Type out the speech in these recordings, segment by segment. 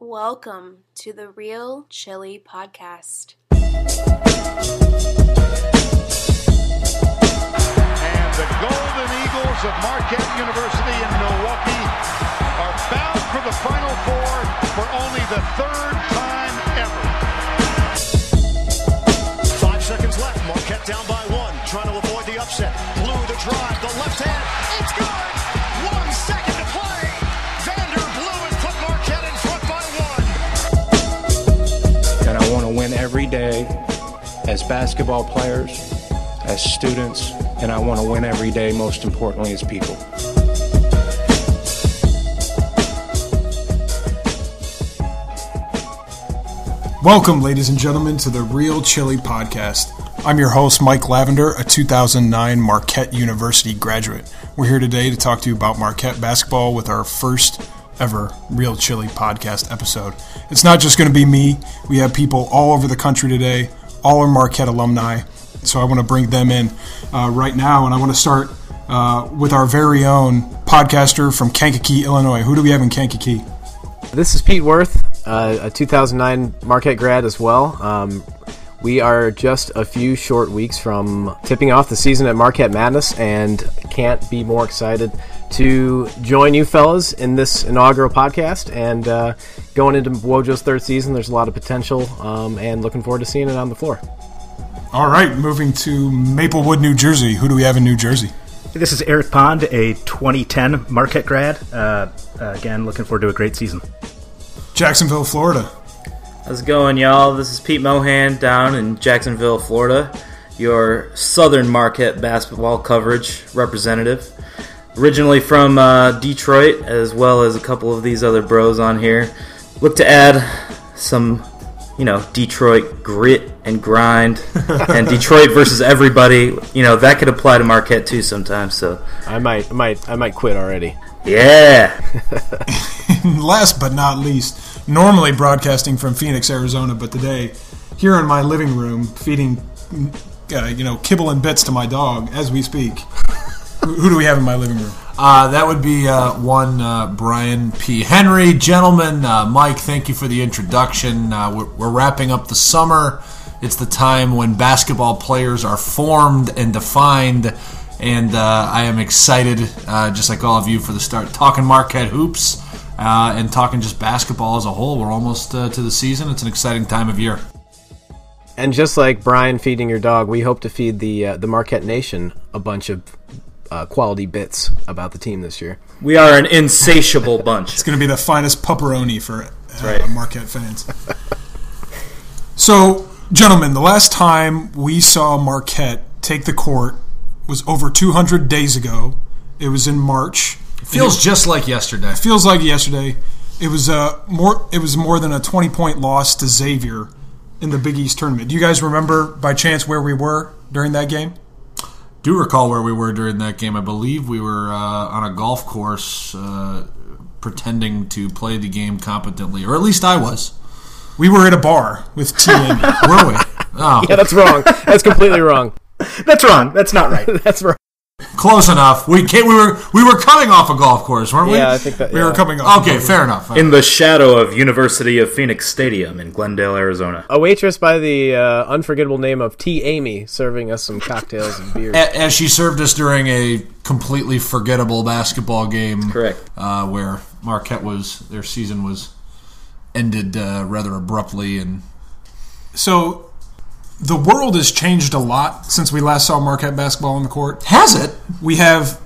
Welcome to the Real Chili Podcast. And the Golden Eagles of Marquette University in Milwaukee are bound for the Final Four for only the third time ever. 5 seconds left. Marquette down by one, trying to avoid the upset. Blue the drive, the left hand. It's good. 1 second to play. Vander Blue has put Marquette in front by one. And I want to win every day as basketball players, as students, and I want to win every day, most importantly, as people. Welcome, ladies and gentlemen, to the Real Chili Podcast. I'm your host, Mike Lavender, a 2009 Marquette University graduate. We're here today to talk to you about Marquette basketball with our first ever Real Chili Podcast episode. It's not just going to be me. We have people all over the country today, all are Marquette alumni, so I want to bring them in right now, and I want to start with our very own podcaster from Kankakee, Illinois. Who do we have in Kankakee? This is Pete Worth, a 2009 Marquette grad as well. We are just a few short weeks from tipping off the season at Marquette Madness and can't be more excited to join you fellas in this inaugural podcast. And going into Wojo's third season, there's a lot of potential and looking forward to seeing it on the floor. All right, moving to Maplewood, New Jersey. Who do we have in New Jersey? This is Eric Pond, a 2010 Marquette grad. Again, looking forward to a great season. Jacksonville, Florida. How's it going, y'all? This is Pete Mohan down in Jacksonville, Florida, your Southern Marquette basketball coverage representative. Originally from Detroit, as well as a couple of these other bros on here. Look to add some, Detroit grit and grind, and Detroit versus everybody. That could apply to Marquette too sometimes. So I might quit already. Yeah. Last but not least, normally broadcasting from Phoenix, Arizona, but today here in my living room, feeding, kibble and bits to my dog as we speak. Who do we have in my living room? That would be one Brian P. Henry. Gentlemen, Mike, thank you for the introduction. We're wrapping up the summer. It's the time when basketball players are formed and defined, and I am excited, just like all of you, for the start talking Marquette hoops and talking just basketball as a whole. We're almost to the season. It's an exciting time of year. And just like Brian feeding your dog, we hope to feed the Marquette Nation a bunch of quality bits about the team this year. We are an insatiable bunch. It's going to be the finest pepperoni for right. Marquette fans. So, gentlemen, the last time we saw Marquette take the court was over 200 days ago. It was in March. Feels just like yesterday. Feels like yesterday. It was more than a 20-point loss to Xavier in the Big East tournament. Do you guys remember by chance where we were during that game? Do recall where we were during that game. I believe we were on a golf course pretending to play the game competently, or at least I was. We were at a bar with T. Amy. Were we? Oh. Yeah, that's wrong. That's completely wrong. That's wrong. That's not right. That's wrong. Close enough. We were coming off a golf course, weren't we? Yeah, I think that. We were coming off. Okay, fair enough. In the shadow of University of Phoenix Stadium in Glendale, Arizona. A waitress by the unforgettable name of T. Amy serving us some cocktails and beers. As she served us during a completely forgettable basketball game. Correct. Where Marquette their season was ended rather abruptly. And so the world has changed a lot since we last saw Marquette basketball on the court. Has it? We have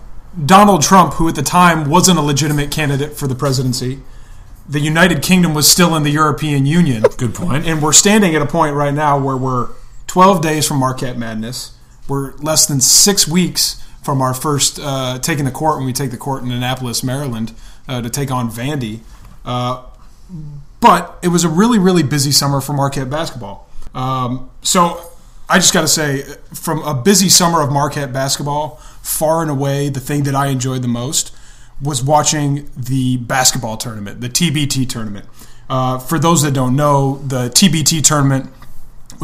Donald Trump, who at the time wasn't a legitimate candidate for the presidency. The United Kingdom was still in the European Union. Good point. And we're standing at a point right now where we're 12 days from Marquette Madness. We're less than 6 weeks from our first taking the court when we take the court in Annapolis, Maryland, to take on Vandy. But it was a really, really busy summer for Marquette basketball. So I just got to say, from a busy summer of Marquette basketball, far and away the thing that I enjoyed the most was watching the basketball tournament, the TBT Tournament. For those that don't know, the TBT Tournament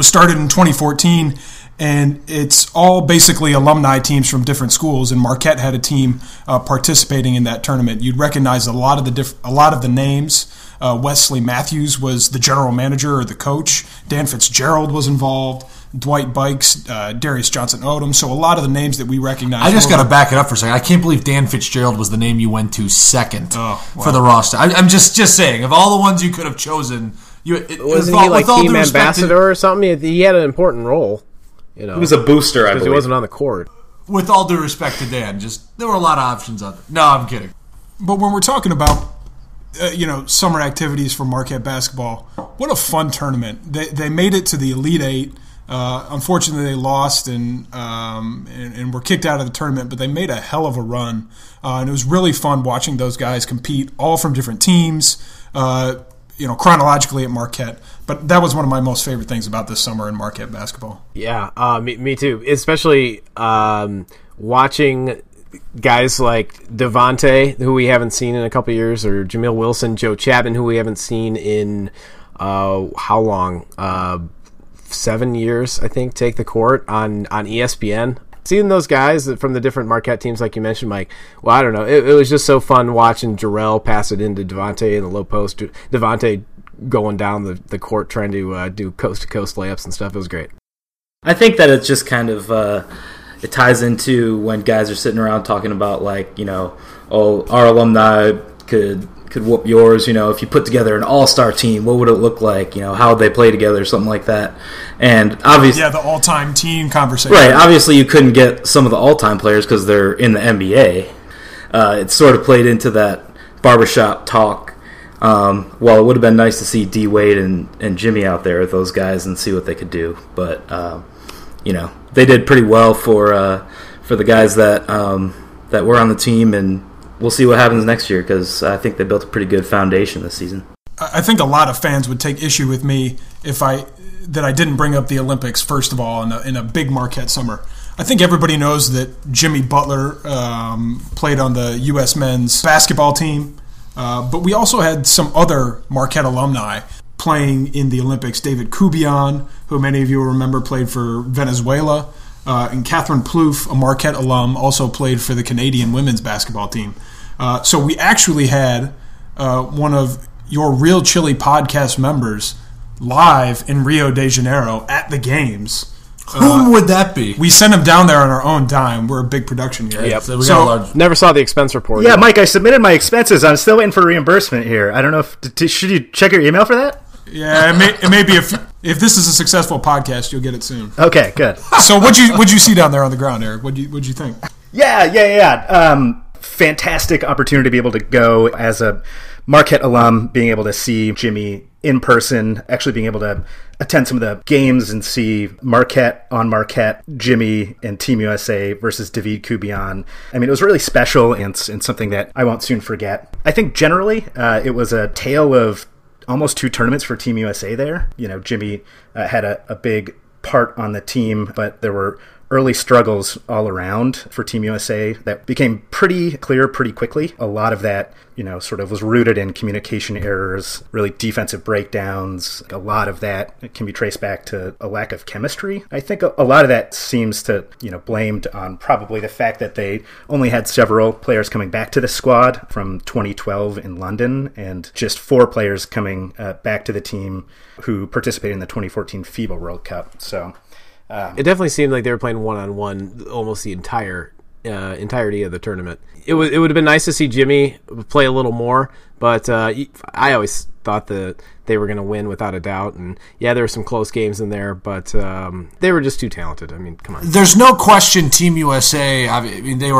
was started in 2014, and it's all basically alumni teams from different schools. And Marquette had a team participating in that tournament. You'd recognize a lot of the names. Wesley Matthews was the general manager or the coach. Dan Fitzgerald was involved. Dwight Bikes, Darius Johnson Odom. So a lot of the names that we recognize. I just got to back it up for a second. I can't believe Dan Fitzgerald was the name you went to second for the roster. I'm just saying, of all the ones you could have chosen, wasn't he like team ambassador or something? He had an important role. He was a booster, I believe. Because he wasn't on the court. With all due respect to Dan, there were a lot of options out there. No, I'm kidding. But when we're talking about summer activities for Marquette basketball, what a fun tournament. They made it to the Elite Eight. Unfortunately, they lost and were kicked out of the tournament, but they made a hell of a run. And it was really fun watching those guys compete, all from different teams, chronologically at Marquette. But that was one of my most favorite things about this summer in Marquette basketball. Yeah, me too. Especially watching guys like Devontae, who we haven't seen in a couple years, or Jamil Wilson, Joe Chapman, who we haven't seen in how long? 7 years, I think, take the court on ESPN. Seeing those guys from the different Marquette teams, like you mentioned, Mike, well, I don't know. It was just so fun watching Jarrell pass it into Devontae in the low post. Devontae going down the court trying to do coast-to-coast layups and stuff. It was great. I think that it's just kind of it ties into when guys are sitting around talking about, like, our alumni could whoop yours, if you put together an all-star team, what would it look like, how would they play together, something like that. And obviously, the all-time team conversation. Right, obviously you couldn't get some of the all-time players because they're in the NBA. It sort of played into that barbershop talk. Well, it would have been nice to see D. Wade and Jimmy out there with those guys and see what they could do. But, they did pretty well for the guys that were on the team, and we'll see what happens next year because I think they built a pretty good foundation this season. I think a lot of fans would take issue with me that I didn't bring up the Olympics, first of all, in a big Marquette summer. I think everybody knows that Jimmy Butler played on the U.S. men's basketball team, but we also had some other Marquette alumni playing in the Olympics. David Kubian, who many of you will remember played for Venezuela, and Catherine Plouffe, a Marquette alum, also played for the Canadian women's basketball team. So we actually had one of your Real Chili podcast members live in Rio de Janeiro at the games. Whom would that be? We sent him down there on our own dime. We're a big production here. Yep. So never saw the expense report. Yeah, Mike, I submitted my expenses. I'm still waiting for reimbursement here. I don't know should you check your email for that? Yeah, it may be if this is a successful podcast, you'll get it soon. Okay, good. So what'd you see down there on the ground, Eric? What'd you think? Yeah. Fantastic opportunity to be able to go as a Marquette alum, being able to see Jimmy in person, actually being able to attend some of the games and see Marquette on Marquette, Jimmy and Team USA versus David Kubian. I mean, it was really special and something that I won't soon forget. I think generally it was a tale of almost 2 tournaments for Team USA there. Jimmy had a big part on the team, but there were early struggles all around for Team USA that became pretty clear pretty quickly. A lot of that, sort of was rooted in communication errors, really defensive breakdowns. A lot of that can be traced back to a lack of chemistry. I think a lot of that seems to, blamed on probably the fact that they only had several players coming back to the squad from 2012 in London and just 4 players coming back to the team who participated in the 2014 FIBA World Cup. So it definitely seemed like they were playing one-on-one almost the entirety of the tournament. It would have been nice to see Jimmy play a little more, but I always thought that they were going to win without a doubt. And yeah, there were some close games in there, but they were just too talented. I mean, come on. There's no question Team USA, I mean, they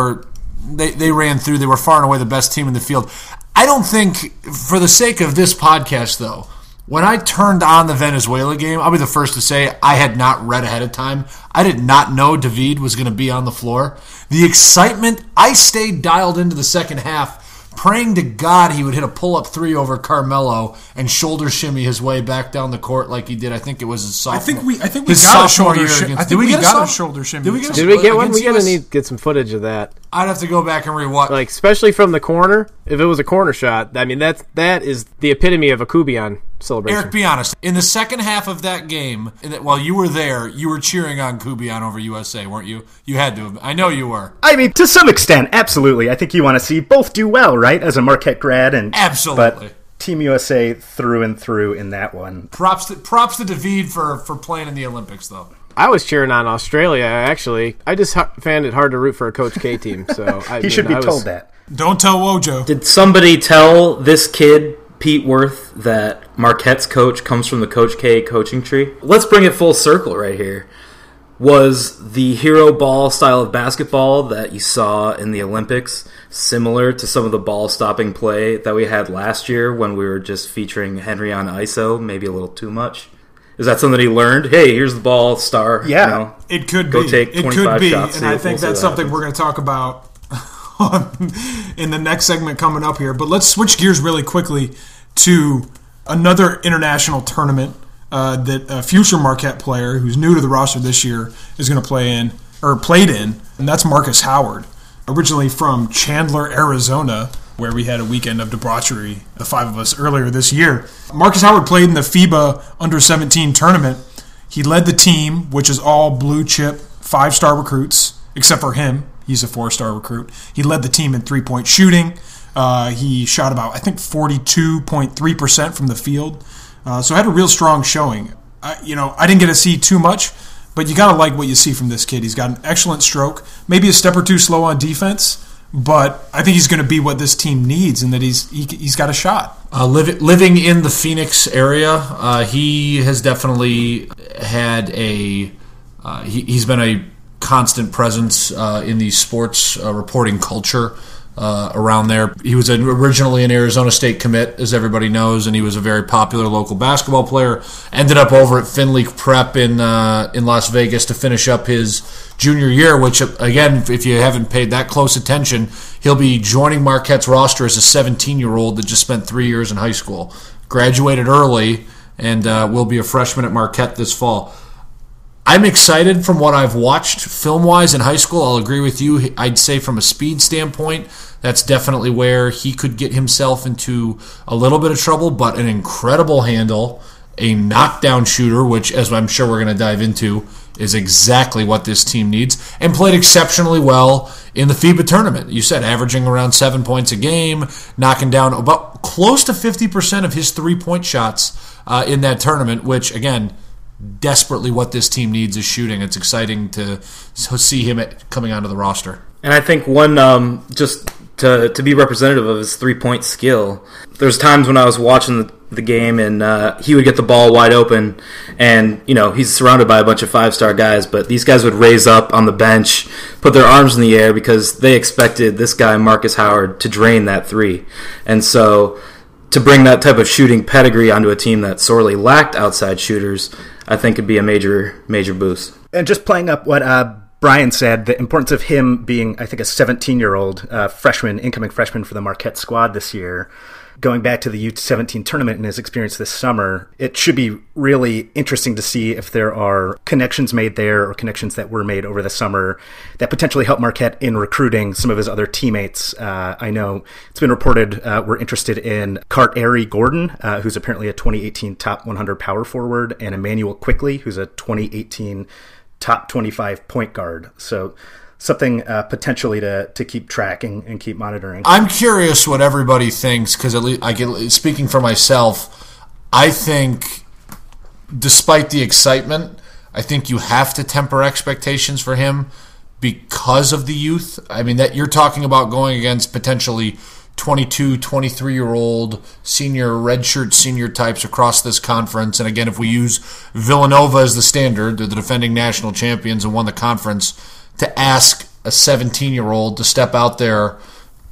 ran through. They were far and away the best team in the field. I don't think, for the sake of this podcast, though, when I turned on the Venezuela game, I'll be the first to say I had not read ahead of time. I did not know David was going to be on the floor. The excitement, I stayed dialed into the second half, praying to God he would hit a pull-up 3 over Carmelo and shoulder shimmy his way back down the court like he did. I think it was his sophomore. I think we got a shoulder shimmy. Did we get a shoulder shimmy? Did we get one? We gotta get some footage of that. I'd have to go back and rewatch. Like, especially from the corner, if it was a corner shot, I mean, that is the epitome of a Kubian celebration. Eric, be honest. In the second half of that game, while you were there, you were cheering on Kubian over USA, weren't you? You had to have. I know you were. I mean, to some extent, absolutely. I think you want to see both do well, right, as a Marquette grad. Absolutely. But Team USA through and through in that one. Props to David for playing in the Olympics, though. I was cheering on Australia, actually. I just found it hard to root for a Coach K team. So he should be told that. Don't tell Wojo. Did somebody tell this kid, Pete Worth, that Marquette's coach comes from the Coach K coaching tree? Let's bring it full circle right here. Was the hero ball style of basketball that you saw in the Olympics similar to some of the ball-stopping play that we had last year when we were just featuring Henry on ISO, maybe a little too much? Is that something he learned? Hey, here's the ball, star. Yeah, you know, it could go be. Take 25 it could be, shots, and I think that's something we're going to talk about in the next segment coming up here. But let's switch gears really quickly to another international tournament that a future Marquette player who's new to the roster this year is going to play in, or played in, and that's Markus Howard, originally from Chandler, Arizona, where we had a weekend of debauchery, the five of us, earlier this year. Markus Howard played in the FIBA U17 Tournament. He led the team, which is all blue-chip, 5-star recruits, except for him. He's a 4-star recruit. He led the team in three-point shooting. He shot about, I think, 42.3% from the field. So had a real strong showing. I didn't get to see too much, but you got to like what you see from this kid. He's got an excellent stroke, maybe a step or two slow on defense, but I think he's going to be what this team needs, and that he's got a shot. Living in the Phoenix area, he has definitely had he's been a constant presence in the sports reporting culture around there. He was originally an Arizona State commit, as everybody knows, and he was a very popular local basketball player. Ended up over at Findlay Prep in Las Vegas to finish up his junior year, which, again, if you haven't paid that close attention, he'll be joining Marquette's roster as a 17-year-old that just spent 3 years in high school. Graduated early and will be a freshman at Marquette this fall. I'm excited from what I've watched film-wise in high school. I'll agree with you. I'd say from a speed standpoint, that's definitely where he could get himself into a little bit of trouble, but an incredible handle, a knockdown shooter, which, as I'm sure we're going to dive into, is exactly what this team needs, and played exceptionally well in the FIBA tournament. You said averaging around 7 points a game, knocking down about close to 50% of his three-point shots in that tournament, which, again, desperately what this team needs is shooting. It's exciting to see him coming onto the roster. And I think one, just to be representative of his three-point skill, there's times when I was watching the game and he would get the ball wide open and, he's surrounded by a bunch of 5-star guys, but these guys would raise up on the bench, put their arms in the air because they expected this guy, Markus Howard, to drain that three. And so to bring that type of shooting pedigree onto a team that sorely lacked outside shooters, I think could be a major, major boost. And just playing up what Brian said, the importance of him being, I think, a 17-year-old freshman, incoming freshman for the Marquette squad this year, going back to the U17 tournament and his experience this summer, it should be really interesting to see if there are connections made there or connections that were made over the summer that potentially help Marquette in recruiting some of his other teammates. I know it's been reported we're interested in Katin Reinhardt, who's apparently a 2018 top 100 power forward, and Emmanuel Quickley, who's a 2018 top 25 point guard. So something potentially to keep tracking and keep monitoring. I'm curious what everybody thinks, because at least speaking for myself, I think despite the excitement, I think you have to temper expectations for him because of the youth. I mean, that you're talking about going against potentially 22, 23-year-old senior, redshirt senior types across this conference. And again, if we use Villanova as the standard, they're the defending national champions and won the conference, to ask a 17-year-old to step out there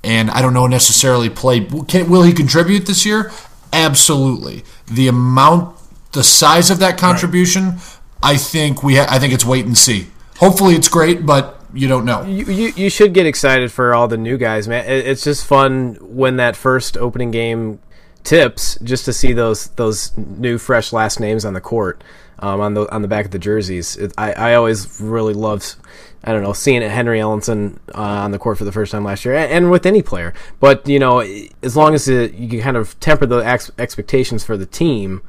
and, I don't know, necessarily play. Will he contribute this year? Absolutely. The size of that contribution, right. I think it's wait and see. Hopefully it's great, but you don't know. You should get excited for all the new guys, man. It's just fun when that first opening game tips just to see those new fresh last names on the court, on the back of the jerseys. I always really loved, I don't know, seeing Henry Ellenson on the court for the first time last year, and with any player. But, as long as you can kind of temper the expectations for the team,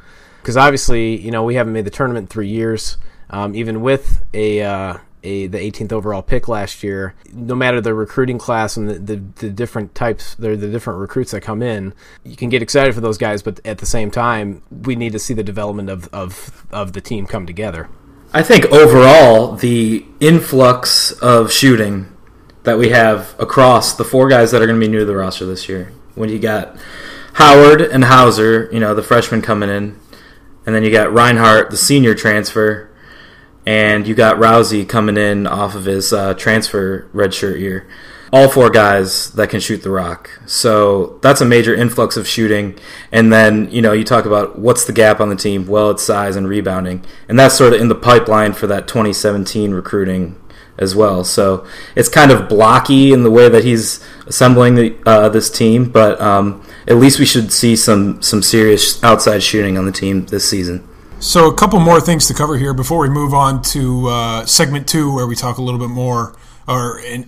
because obviously, we haven't made the tournament in 3 years, even with the 18th overall pick last year. No matter the recruiting class and the different types, the different recruits that come in, you can get excited for those guys, but at the same time, we need to see the development of the team come together. I think overall, the influx of shooting that we have across the 4 guys that are going to be new to the roster this year, when you got Howard and Hauser, the freshmen coming in, and then you got Reinhardt, the senior transfer, and you got Rowsey coming in off of his transfer redshirt year. All 4 guys that can shoot the rock. So that's a major influx of shooting. And then, you talk about what's the gap on the team. Well, it's size and rebounding. And that's sort of in the pipeline for that 2017 recruiting as well. So it's kind of blocky in the way that he's assembling this team. But at least we should see some serious outside shooting on the team this season. So a couple more things to cover here before we move on to segment 2, where we talk a little bit more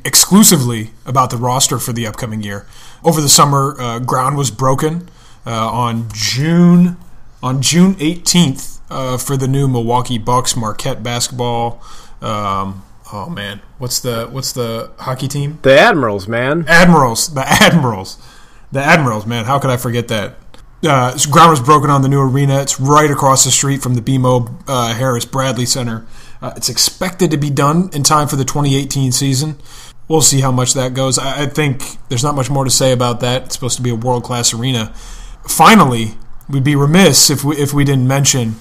exclusively about the roster for the upcoming year. Over the summer, ground was broken on June 18th for the new Milwaukee Bucks Marquette basketball. Oh man, what's the hockey team? The Admirals, man. The Admirals, man. How could I forget that? Ground was broken on the new arena. It's right across the street from the BMO Harris Bradley Center. It's expected to be done in time for the 2018 season. We'll see how much that goes. I think there's not much more to say about that. It's supposed to be a world-class arena. Finally, we'd be remiss if we didn't mention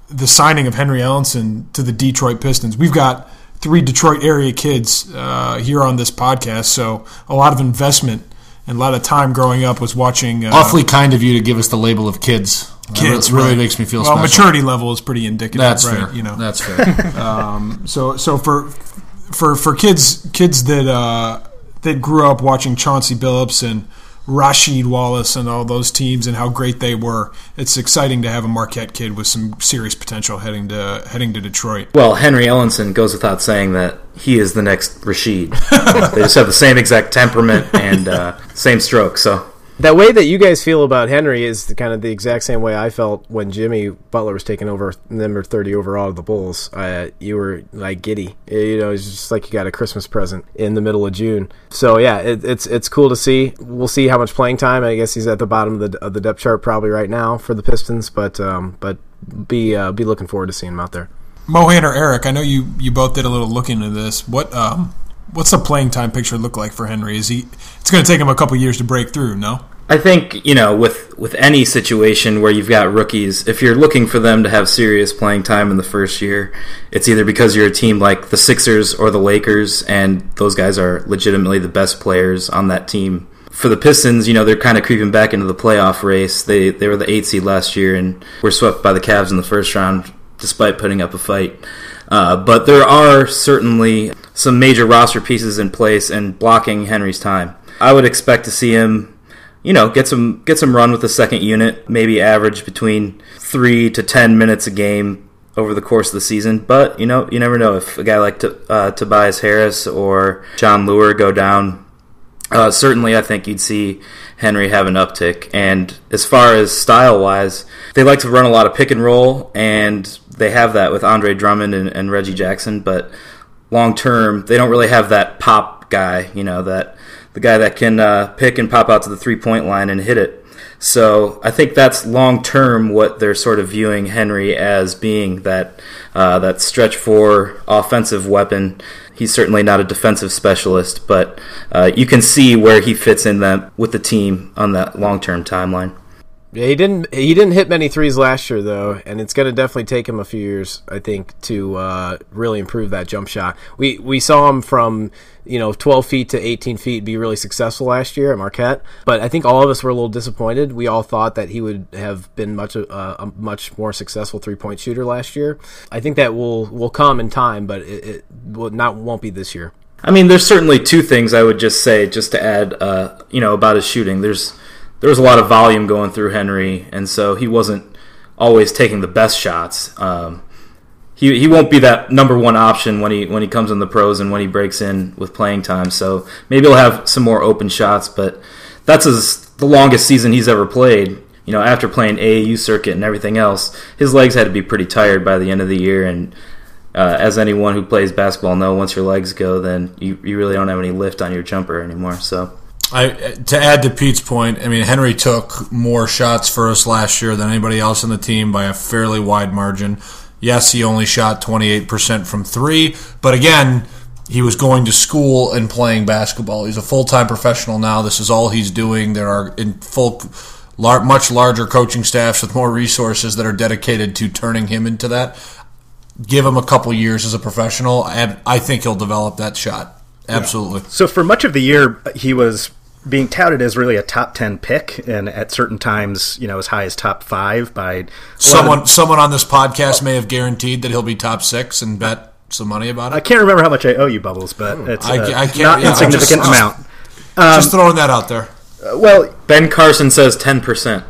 the signing of Henry Ellenson to the Detroit Pistons. We've got 3 Detroit area kids here on this podcast, so a lot of investment and a lot of time growing up was watching. Awfully kind of you to give us the label of kids. Kids really right. Makes me feel special. Maturity level is pretty indicative. That's right? fair. That's fair. So for kids that grew up watching Chauncey Billups and Rasheed Wallace and all those teams and how great they were, it's exciting to have a Marquette kid with some serious potential heading to Detroit. Well, Henry Ellenson goes without saying that he is the next Rasheed. They just have the same exact temperament and same stroke. So that way that you guys feel about Henry is kind of the exact same way I felt when Jimmy Butler was taking over number 30 overall of the Bulls. You were like giddy. It's just like you got a Christmas present in the middle of June. So yeah, it's cool to see. We'll see how much playing time. I guess he's at the bottom of the depth chart probably right now for the Pistons, but be looking forward to seeing him out there. Mohan or Eric, I know you both did a little look into this. What's the playing time picture look like for Henry? It's going to take him a couple years to break through, no? I think, with any situation where you've got rookies, if you're looking for them to have serious playing time in the first year, it's either because you're a team like the Sixers or the Lakers, and those guys are legitimately the best players on that team. For the Pistons, they're kind of creeping back into the playoff race. They were the 8th seed last year and were swept by the Cavs in the first round despite putting up a fight. But there are certainly some major roster pieces in place and blocking Henry's time. I would expect to see him, get some run with the second unit, maybe average between 3 to 10 minutes a game over the course of the season. But, you never know if a guy like Tobias Harris or John Lure go down. Certainly, I think you'd see Henry have an uptick. And as far as style-wise, they like to run a lot of pick and roll, and they have that with Andre Drummond and Reggie Jackson. But long-term, they don't really have that pop guy, that the guy that can pick and pop out to the three-point line and hit it. So I think that's long-term what they're sort of viewing Henry as being, that stretch four offensive weapon. He's certainly not a defensive specialist, but you can see where he fits in with the team on that long-term timeline. Yeah, he didn't hit many threes last year, though, and it's going to definitely take him a few years, I think, to really improve that jump shot. We saw him from 12 feet to 18 feet be really successful last year at Marquette, but I think all of us were a little disappointed. We all thought that he would have been a much more successful three-point shooter last year. I think that will come in time, but it won't be this year. I mean, there's certainly two things I would just say, just to add, about his shooting. There's there was a lot of volume going through Henry, and so he wasn't always taking the best shots. He won't be that number one option when he comes in the pros and when he breaks in with playing time. So maybe he'll have some more open shots, but that's the longest season he's ever played. After playing AAU circuit and everything else, his legs had to be pretty tired by the end of the year. And as anyone who plays basketball know, once your legs go, then you really don't have any lift on your jumper anymore. So. To add to Pete's point, Henry took more shots for us last year than anybody else on the team by a fairly wide margin. Yes, he only shot 28% from three, but again, he was going to school and playing basketball. He's a full-time professional now. This is all he's doing. There are much larger coaching staffs with more resources that are dedicated to turning him into that. Give him a couple years as a professional, and I think he'll develop that shot. Absolutely. Yeah. So for much of the year, he was being touted as really a top 10 pick, and at certain times, as high as top 5 by someone on this podcast may have guaranteed that he'll be top 6 and bet some money about it. I can't remember how much I owe you, Bubbles, but it's I can't, not insignificant amount. Just throwing that out there. Well, Ben Carson says 10%.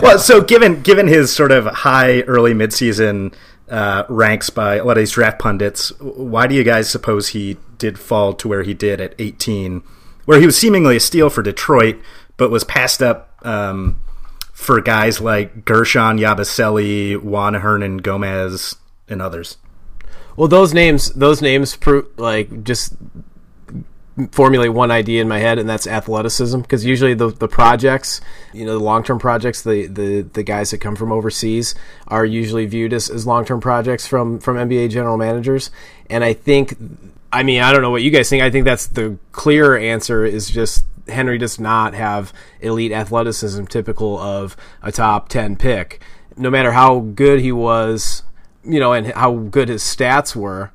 Well, so given his sort of high early midseason ranks by a lot of these draft pundits, why do you guys suppose he did fall to where he did at 18, where he was seemingly a steal for Detroit, but was passed up for guys like Gershon Yabusele, Juan Hernan Gomez, and others? Well, those names just formulate one idea in my head, and that's athleticism. Because usually the projects, the long-term projects, the guys that come from overseas are usually viewed as long-term projects from NBA general managers. And I think, I don't know what you guys think. I think that's the clearer answer, is just Henry does not have elite athleticism typical of a top 10 pick. No matter how good he was, and how good his stats were,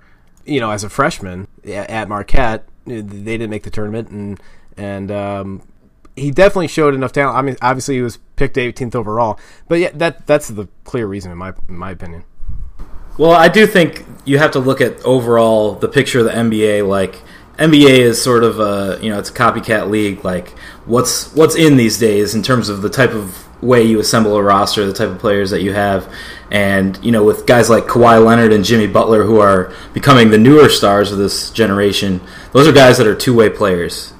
as a freshman at Marquette, they didn't make the tournament, and he definitely showed enough talent. Obviously he was picked 18th overall, but yeah, that's the clear reason in my opinion. Well, I do think you have to look at overall the picture of the NBA. Like, NBA is sort of it's a copycat league. Like, what's in these days in terms of the type of way you assemble a roster, the type of players that you have, and with guys like Kawhi Leonard and Jimmy Butler, who are becoming the newer stars of this generation, those are guys that are two-way players,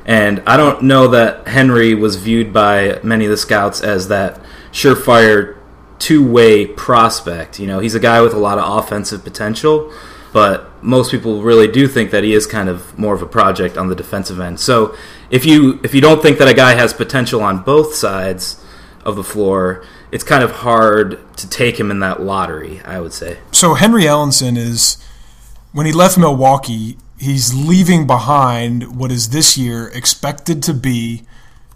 and I don't know that Henry was viewed by many of the scouts as that surefire two-way prospect. He's a guy with a lot of offensive potential, but most people really do think that he is kind of more of a project on the defensive end. So if you don't think that a guy has potential on both sides of the floor, it's kind of hard to take him in that lottery, I would say. So Henry Ellenson when he left Milwaukee, he's leaving behind what is this year expected to be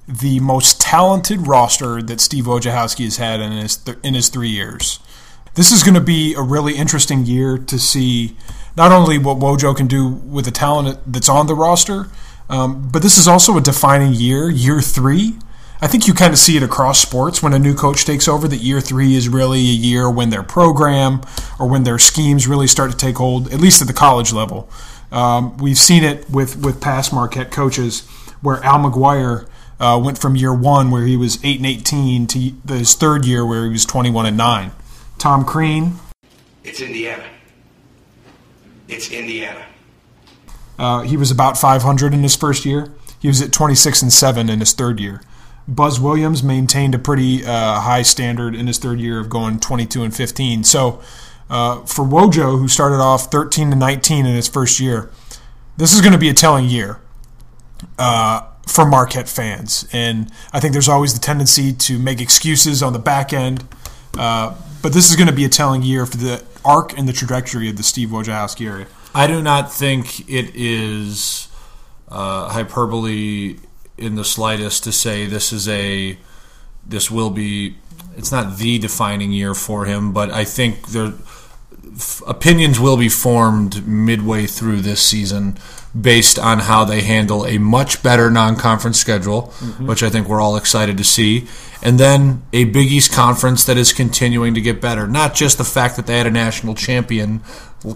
the most talented roster that Steve Wojciechowski has had in his 3 years. This is going to be a really interesting year to see not only what Wojo can do with the talent that's on the roster, but this is also a defining year 3. I think you kind of see it across sports when a new coach takes over, that year 3 is really a year when their program or when their schemes really start to take hold, at least at the college level. We've seen it with past Marquette coaches, where Al McGuire went from year 1, where he was 8-18, to his third year, where he was 21-9. Tom Crean. It's Indiana. It's Indiana. He was about 500 in his first year. He was at 26-7 in his third year. Buzz Williams maintained a pretty high standard in his third year of going 22-15. So for Wojo, who started off 13-19 in his first year, this is going to be a telling year for Marquette fans. And I think there's always the tendency to make excuses on the back end. But this is going to be a telling year for the arc and the trajectory of the Steve Wojciechowski area. I do not think it is hyperbole in the slightest to say this will be, it's not the defining year for him, but I think opinions will be formed midway through this season based on how they handle a much better non-conference schedule, which I think we're all excited to see, and then a Big East conference that is continuing to get better. Not just the fact that they had a national champion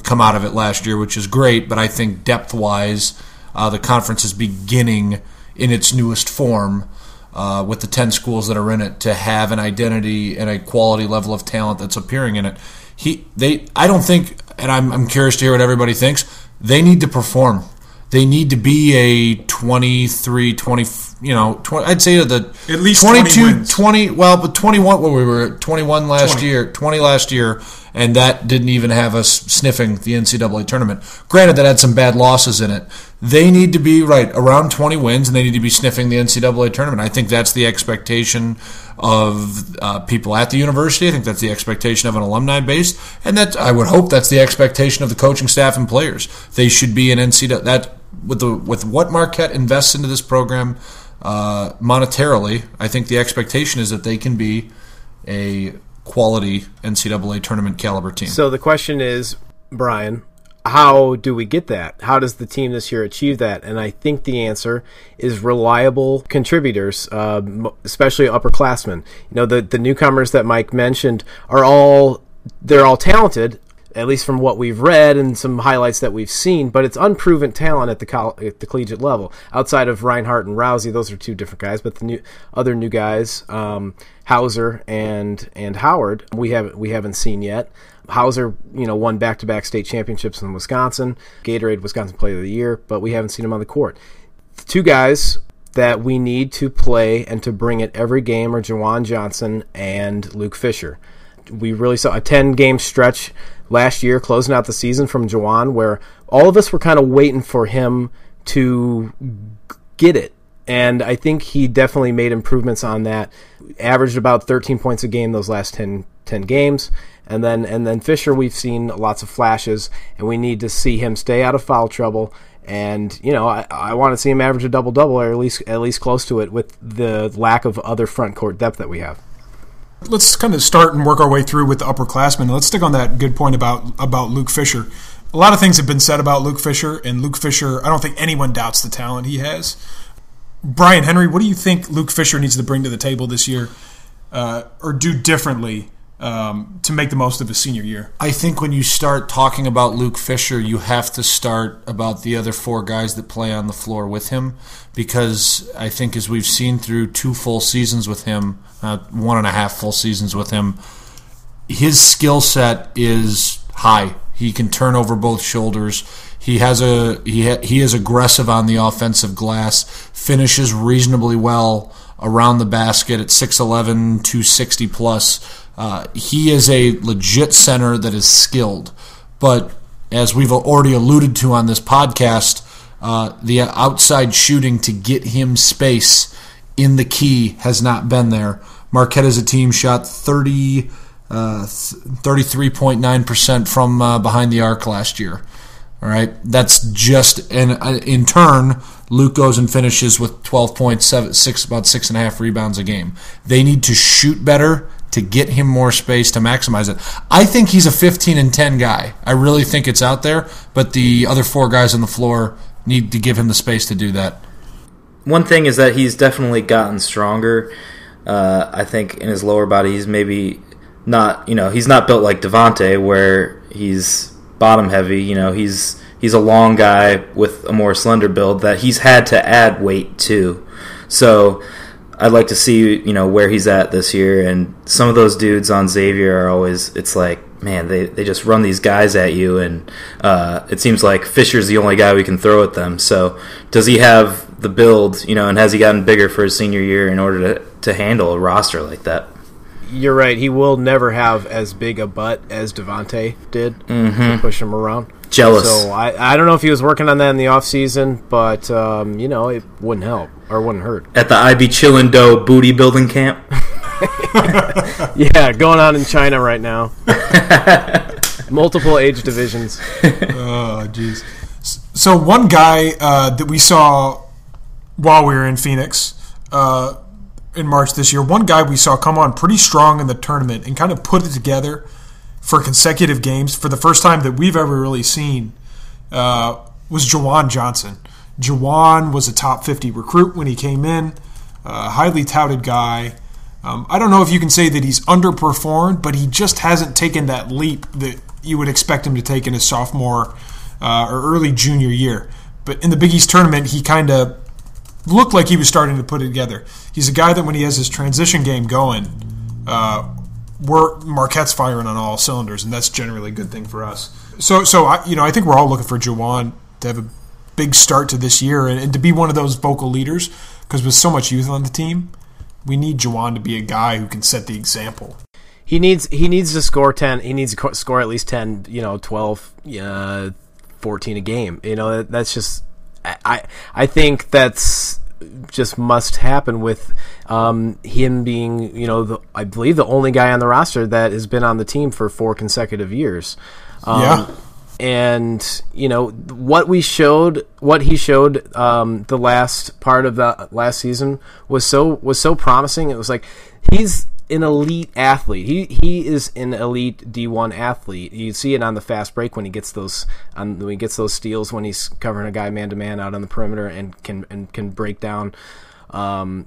come out of it last year, which is great, but I think depth-wise, the conference is beginning in its newest form. with the 10 schools that are in it to have an identity and a quality level of talent that's appearing in it. I don't think, and I'm curious to hear what everybody thinks, they need to perform. They need to be a 23, 20, I'd say the at least 22, 20, well, but 21, we were at 21 last year, 20 last year, and that didn't even have us sniffing the NCAA tournament. Granted, that had some bad losses in it. They need to be, around 20 wins, and they need to be sniffing the NCAA tournament. I think that's the expectation of people at the university. I think that's the expectation of an alumni base, and I would hope that's the expectation of the coaching staff and players. They should be an NCAA. With what Marquette invests into this program monetarily, I think the expectation is that they can be a quality NCAA tournament caliber team. So the question is, Brian, how do we get that? How does the team this year achieve that? And I think the answer is reliable contributors, especially upperclassmen. The newcomers that Mike mentioned they're all talented, at least from what we've read and some highlights that we've seen, but it's unproven talent at the collegiate level. Outside of Reinhardt and Rowsey, those are two different guys, but the other new guys, Hauser and Howard, we haven't seen yet. Hauser, won back-to-back state championships in Wisconsin, Gatorade Wisconsin Player of the Year, but we haven't seen him on the court. The two guys that we need to play and to bring it every game are JaJuan Johnson and Luke Fischer. We really saw a 10-game stretch last year, closing out the season from JaJuan, where all of us were kind of waiting for him to get it. And I think he definitely made improvements on that. Averaged about 13 points a game those last 10 games. And then Fischer, we've seen lots of flashes, and we need to see him stay out of foul trouble. And I want to see him average a double-double, or at least close to it, with the lack of other front court depth that we have. Let's kind of start and work our way through with the upperclassmen. Let's stick on that good point about Luke Fischer. A lot of things have been said about Luke Fischer, and Luke Fischer, I don't think anyone doubts the talent he has. Brian, Henry, what do you think Luke Fischer needs to bring to the table this year or do differently to make the most of his senior year? I think when you start talking about Luke Fischer, you have to start about the other four guys that play on the floor with him, because I think as we've seen through 2 full seasons with him, 1.5 full seasons with him, his skill set is high. He can turn over both shoulders. He is aggressive on the offensive glass, finishes reasonably well around the basket at 6'11", 260 plus. He is a legit center that is skilled. But as we've already alluded to on this podcast, the outside shooting to get him space in the key has not been there. Marquette as a team shot 33.9% from behind the arc last year. All right, that's just, and in turn, Luke goes and finishes with 12 points, about 6.5 rebounds a game. They need to shoot better to get him more space to maximize it. I think he's a 15 and 10 guy. I really think it's out there, but the other four guys on the floor need to give him the space to do that. One thing is that he's definitely gotten stronger. I think in his lower body, he's maybe not, he's not built like Devontae, where he's bottom heavy. He's a long guy with a more slender build that he's had to add weight to. So I'd like to see where he's at this year. And some of those dudes on Xavier are always, it's like, man, they just run these guys at you, and it seems like Fischer's the only guy we can throw at them. So does he have the build, and has he gotten bigger for his senior year in order to handle a roster like that? You're right. He will never have as big a butt as Devontae did to push him around. Jealous. So I don't know if he was working on that in the offseason, but, it wouldn't help or wouldn't hurt. At the IB Chillando booty building camp? Yeah, going on in China right now. Multiple age divisions. Oh, jeez. So one guy that we saw while we were in Phoenix in March this year, one guy we saw come on pretty strong in the tournament and kind of put it together for consecutive games for the first time that we've ever really seen was JaJuan Johnson. JaJuan was a top 50 recruit when he came in, a highly touted guy. I don't know if you can say that he's underperformed, but he just hasn't taken that leap that you would expect him to take in his sophomore or early junior year. But in the Big East tournament, he kind of looked like he was starting to put it together. He's a guy that when he has his transition game going, Marquette's firing on all cylinders, and that's generally a good thing for us. So I think we're all looking for JaJuan to have a big start to this year and to be one of those vocal leaders, because with so much youth on the team, we need JaJuan to be a guy who can set the example. He needs to score 10. He needs to score at least 10, 12, 14 a game. That's just I think that's just must happen with him being, I believe the only guy on the roster that has been on the team for 4 consecutive years. And what he showed the last part of the last season was so promising. It was like he's an elite athlete. He is an elite D1 athlete. You see it on the fast break when he gets those steals when he's covering a guy man to man out on the perimeter and can break down a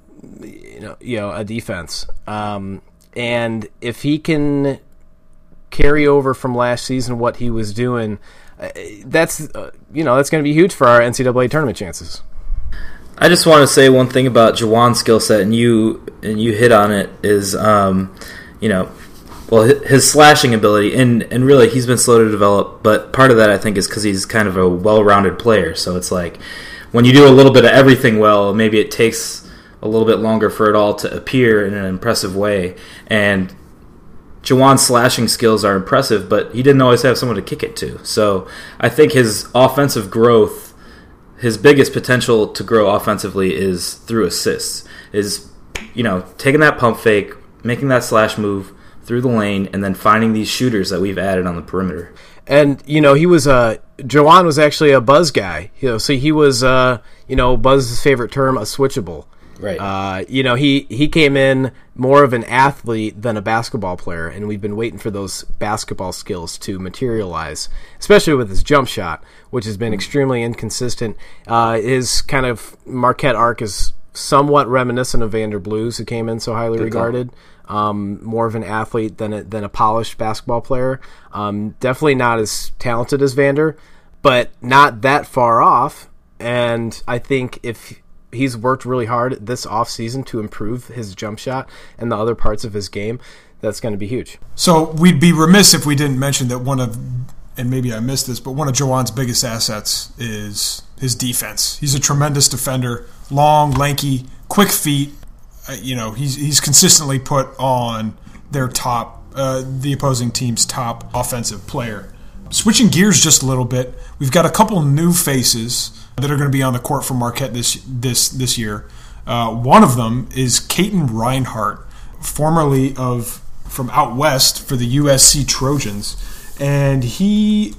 defense. And if he can carry over from last season what he was doing, that's going to be huge for our NCAA tournament chances. I just want to say one thing about JaJuan's skill set, and you hit on it, is his slashing ability, and really he's been slow to develop, but part of that I think is because he's kind of a well-rounded player. So it's like when you do a little bit of everything well, maybe it takes a little bit longer for it all to appear in an impressive way. And JaJuan's slashing skills are impressive, but he didn't always have someone to kick it to. So I think his offensive growth, his biggest potential to grow offensively is through assists. Is, taking that pump fake, making that slash move through the lane, and then finding these shooters that we've added on the perimeter. And, he was JaJuan was actually a buzz guy. So he was, Buzz's favorite term, a switchable. Right. He came in more of an athlete than a basketball player, and we've been waiting for those basketball skills to materialize, especially with his jump shot, which has been extremely inconsistent. His kind of Marquette arc is somewhat reminiscent of Vander Blues, who came in so highly regarded. More of an athlete than a polished basketball player. Definitely not as talented as Vander, but not that far off. And I think if he's worked really hard this offseason to improve his jump shot and the other parts of his game, that's going to be huge. So we'd be remiss if we didn't mention that and maybe I missed this, but one of JaJuan's biggest assets is his defense. He's a tremendous defender, long, lanky, quick feet. He's consistently put on their top, the opposing team's top offensive player. Switching gears just a little bit, we've got a couple new faces that are going to be on the court for Marquette this year. One of them is Katin Reinhardt, formerly from out west for the USC Trojans, and he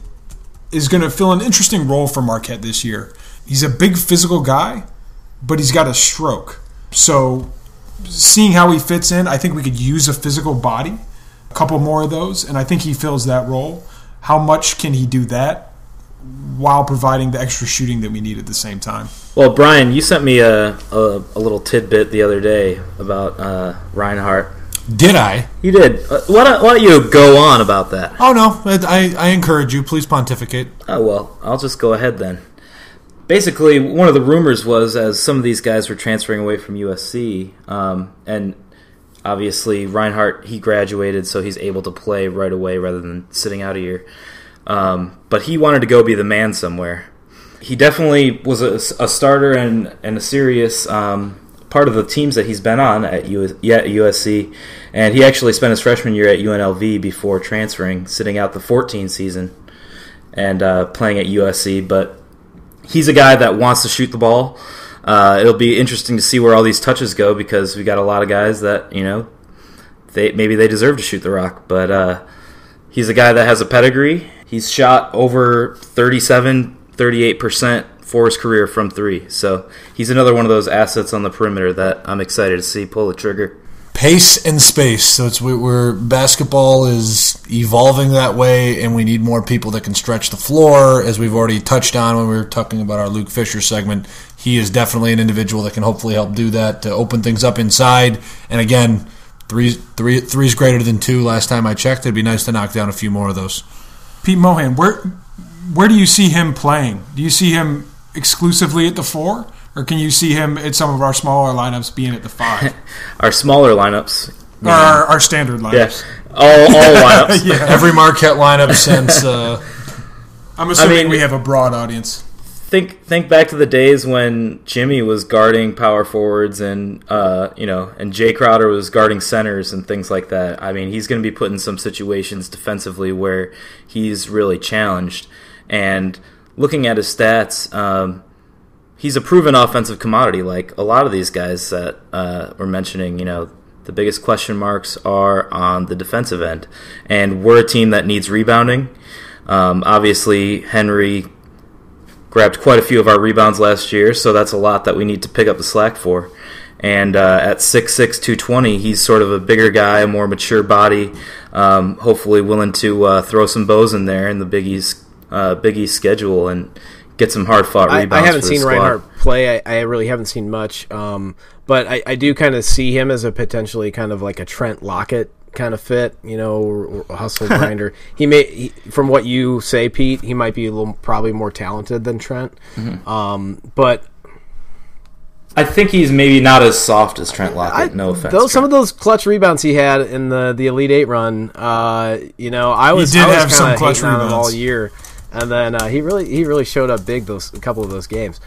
is going to fill an interesting role for Marquette this year. He's a big physical guy, but he's got a stroke. So seeing how he fits in, I think we could use a physical body, a couple more of those, and I think he fills that role. How much can he do that while providing the extra shooting that we need at the same time? Well, Brian, you sent me a little tidbit the other day about Reinhardt. Did I? You did. Why don't you go on about that? Oh, no. I encourage you. Please pontificate. Oh, well, I'll just go ahead then. Basically, one of the rumors was, as some of these guys were transferring away from USC, and obviously Reinhardt, he graduated, so he's able to play right away rather than sitting out a year. But he wanted to go be the man somewhere. He definitely was a starter and a serious part of the teams that he's been on at USC. And he actually spent his freshman year at UNLV before transferring, sitting out the 14 season and playing at USC. But he's a guy that wants to shoot the ball. It'll be interesting to see where all these touches go, because we got a lot of guys that, maybe they deserve to shoot the rock. But he's a guy that has a pedigree. He's shot over 38% for his career from three. So he's another one of those assets on the perimeter that I'm excited to see pull the trigger. Pace and space. So it's where basketball is evolving that way, and we need more people that can stretch the floor, as we've already touched on when we were talking about our Luke Fischer segment. He is definitely an individual that can hopefully help do that, to open things up inside. And again, three's greater than two last time I checked. It'd be nice to knock down a few more of those. Pete Mohan, where do you see him playing? Do you see him exclusively at the 4? Or can you see him at some of our smaller lineups being at the 5? Our smaller lineups. Our standard lineups. Yeah. All lineups. Yeah. Every Marquette lineup since... I'm assuming we have a broad audience. Think back to the days when Jimmy was guarding power forwards and and Jay Crowder was guarding centers and things like that. I mean, he's going to be put in some situations defensively where he's really challenged. And looking at his stats, he's a proven offensive commodity. Like a lot of these guys that we're mentioning, the biggest question marks are on the defensive end. And we're a team that needs rebounding. Obviously, Henry grabbed quite a few of our rebounds last year, so that's a lot that we need to pick up the slack for. And at 6'6", 220, he's sort of a bigger guy, a more mature body, hopefully willing to throw some bows in there in the Big East schedule and get some hard-fought rebounds. I haven't for the seen squad. Reinhardt play. I really haven't seen much, but I do kind of see him as a potentially kind of like a Trent Lockett kind of fit, hustle grinder. From what you say, Pete, he might be probably more talented than Trent. Mm-hmm. But I think he's maybe not as soft as Trent Lockett. No offense. Some of those clutch rebounds he had in the Elite Eight run, I was have some kind of clutch hating on him rebounds all year, and then he really showed up big a couple of those games.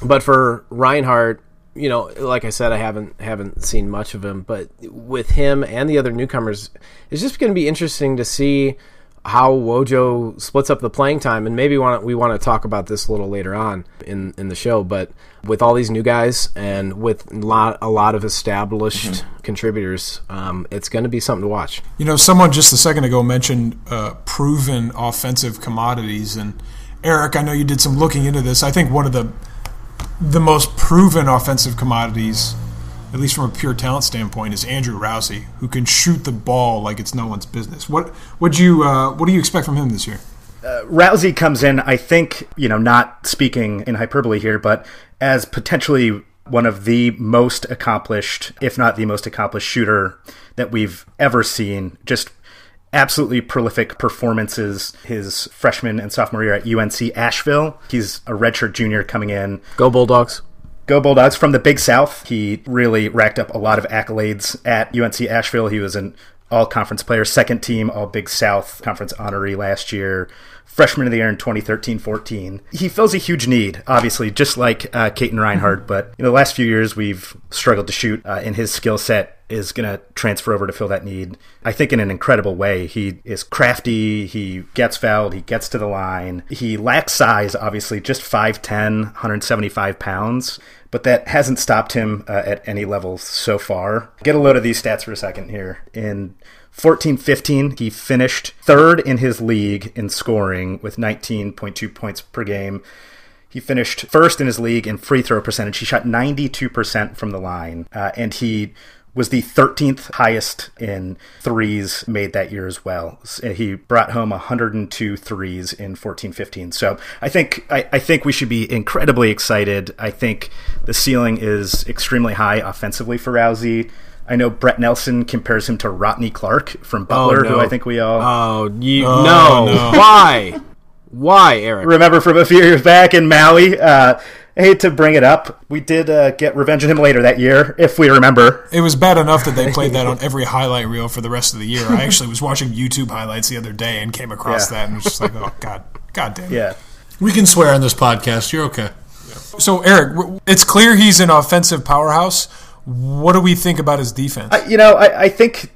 But for Reinhardt, like I said, I haven't seen much of him, but with him and the other newcomers, it's just going to be interesting to see how Wojo splits up the playing time, and maybe we want to talk about this a little later on in the show. But with all these new guys and with a lot of established contributors, it's going to be something to watch. Someone just a second ago mentioned proven offensive commodities, and Eric, I know you did some looking into this. I think one of the most proven offensive commodities, at least from a pure talent standpoint, is Andrew Rowsey, who can shoot the ball like it's no one's business. What do you expect from him this year? Rowsey comes in, I think, not speaking in hyperbole here, but as potentially one of the most accomplished, if not the most accomplished shooter that we've ever seen. Just absolutely prolific performances his freshman and sophomore year at UNC Asheville. He's a redshirt junior coming in. Go Bulldogs. Go Bulldogs from the Big South. He really racked up a lot of accolades at UNC Asheville. He was an all-conference player, second team All-Big South Conference honoree last year, freshman of the year in 2013-14. He fills a huge need, obviously, just like Katin Reinhardt, but the last few years we've struggled to shoot, and his skill set is going to transfer over to fill that need, I think, in an incredible way. He is crafty, he gets fouled, he gets to the line. He lacks size, obviously, just 5'10", 175 pounds, but that hasn't stopped him at any level so far. Get a load of these stats for a second here. In 14-15, he finished third in his league in scoring with 19.2 points per game. He finished first in his league in free throw percentage. He shot 92% from the line, and he was the 13th highest in threes made that year as well. He brought home 102 threes in 14-15. So I think we should be incredibly excited. I think the ceiling is extremely high offensively for Rowsey. I know Brett Nelson compares him to Rodney Clark from Butler, who I think we all... No. Why? Why, Eric? Remember from a few years back in Maui? I hate to bring it up. We did get revenge on him later that year, if we remember. It was bad enough that they played that on every highlight reel for the rest of the year. I actually was watching YouTube highlights the other day and came across that and was just like, oh, God damn it. Yeah. We can swear on this podcast. You're okay. So, Eric, it's clear he's an offensive powerhouse. What do we think about his defense? I think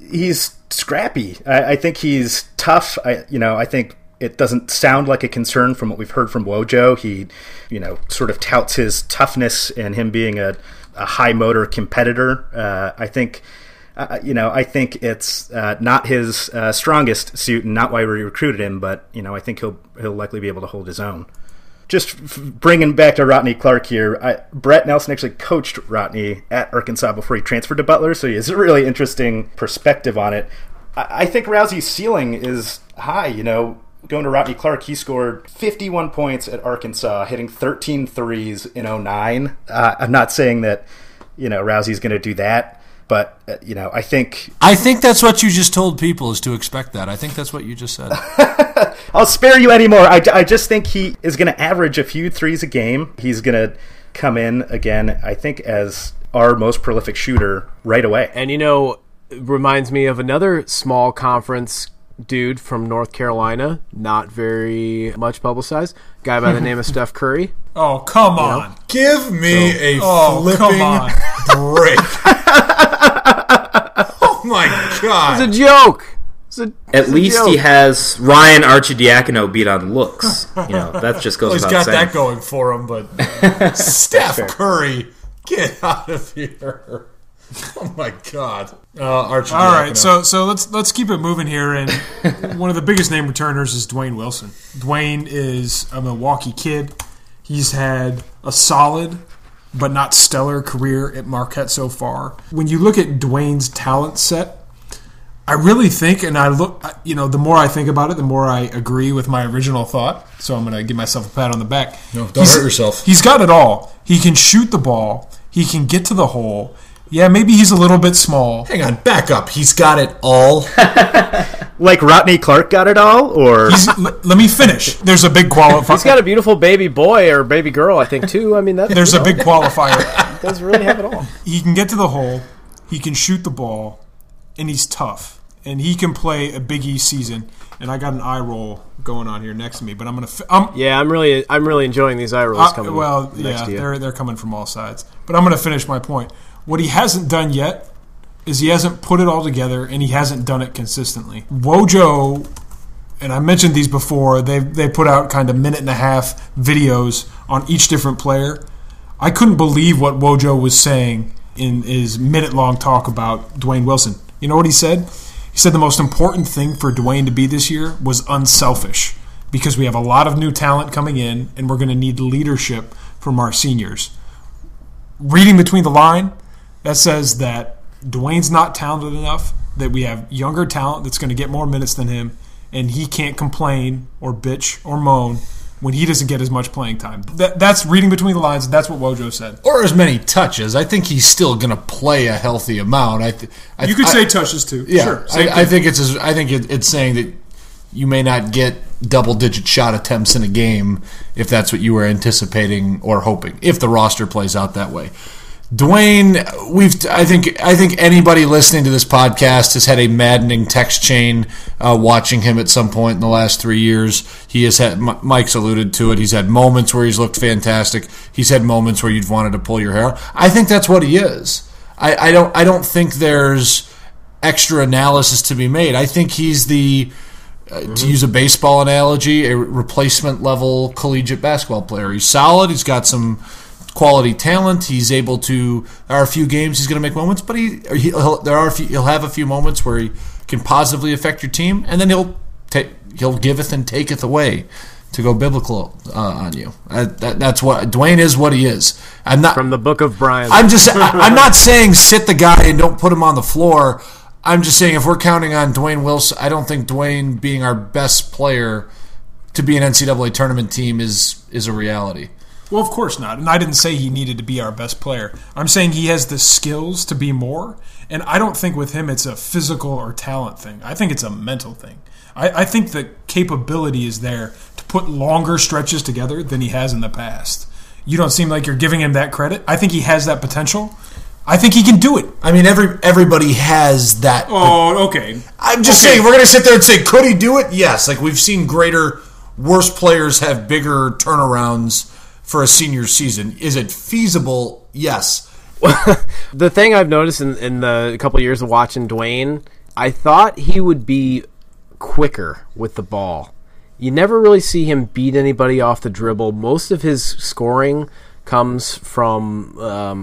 he's scrappy. I think he's tough. I think it doesn't sound like a concern from what we've heard from Wojo. He, sort of touts his toughness and him being a high motor competitor. I think it's not his strongest suit and not why we recruited him, but I think he'll likely be able to hold his own. Just bringing back to Rodney Clark here, Brett Nelson actually coached Rodney at Arkansas before he transferred to Butler, so he has a really interesting perspective on it. I think Rowsey's ceiling is high. Going to Rodney Clark, he scored 51 points at Arkansas, hitting 13 threes in 2009. I'm not saying that, Rowsey's going to do that, but, I think... I think that's what you just told people, is to expect that. I think that's what you just said. I'll spare you any more. I just think he is going to average a few threes a game. He's going to come in again, I think, as our most prolific shooter right away. And, it reminds me of another small conference dude from North Carolina, not very much publicized, guy by the name of Steph Curry. Oh, come on. Give me a flipping break. Oh, my God. It's a joke. At least he has Ryan Arcidiacono beat on looks. That just goes without saying. He's got that going for him, but Steph Curry, get out of here. Oh my God! All right, so let's keep it moving here. And one of the biggest name returners is Duane Wilson. Duane is a Milwaukee kid. He's had a solid but not stellar career at Marquette so far. When you look at Duane's talent set, I really think, and the more I think about it, the more I agree with my original thought. So I'm going to give myself a pat on the back. No, don't hurt yourself. He's got it all. He can shoot the ball. He can get to the hole. Yeah, maybe he's a little bit small. Hang on, back up. He's got it all. Like Rodney Clark got it all? Or let me finish. There's a big qualifier. He's got a beautiful baby boy or baby girl, I think, too. I mean, there's a big qualifier. He does really have it all. He can get to the hole. He can shoot the ball. And he's tough. And he can play a Big East season. And I got an eye roll going on here next to me, but I'm really enjoying these eye rolls coming. Next to you. They're coming from all sides. But I'm going to finish my point. What he hasn't done yet is he hasn't put it all together, and he hasn't done it consistently. Wojo, and I mentioned these before, they put out kind of minute-and-a-half videos on each different player. I couldn't believe what Wojo was saying in his minute-long talk about Duane Wilson. You know what he said? He said the most important thing for Duane to be this year was unselfish, because we have a lot of new talent coming in, and we're going to need leadership from our seniors. Reading between the line, that says that Duane's not talented enough, that we have younger talent that's going to get more minutes than him, and he can't complain or bitch or moan when he doesn't get as much playing time. That's reading between the lines, and that's what Wojo said. Or as many touches. I think he's still going to play a healthy amount. You could say touches too. Yeah, sure. I think it's saying that you may not get double-digit shot attempts in a game if that's what you were anticipating or hoping, if the roster plays out that way. Duane, I think anybody listening to this podcast has had a maddening text chain watching him at some point in the last 3 years. He has had, Mike's alluded to it, he's had moments where he's looked fantastic. He's had moments where you've wanted to pull your hair out. I think that's what he is. I don't think there's extra analysis to be made. I think he's to use a baseball analogy, a replacement-level collegiate basketball player. He's solid. He's got some quality talent. He's able to. There are a few games he's going to make moments, but he'll have a few moments where he can positively affect your team, and then he'll giveth and taketh away, to go biblical on you. That's what Duane is. What he is. I'm not from the book of Brian. I'm not saying sit the guy and don't put him on the floor. I'm just saying if we're counting on Duane Wilson, I don't think Duane being our best player to be an NCAA tournament team is a reality. Well, of course not. And I didn't say he needed to be our best player. I'm saying he has the skills to be more. And I don't think with him it's a physical or talent thing. I think it's a mental thing. I think the capability is there to put longer stretches together than he has in the past. You don't seem like you're giving him that credit. I think he has that potential. I think he can do it. I mean, everybody has that. Oh, okay. I'm just saying, we're going to sit there and say, could he do it? Yes. Like, we've seen worse players have bigger turnarounds for a senior season. Is it feasible? Yes. The thing I've noticed in the couple of years of watching Duane, I thought he would be quicker with the ball. You never really see him beat anybody off the dribble. Most of his scoring comes from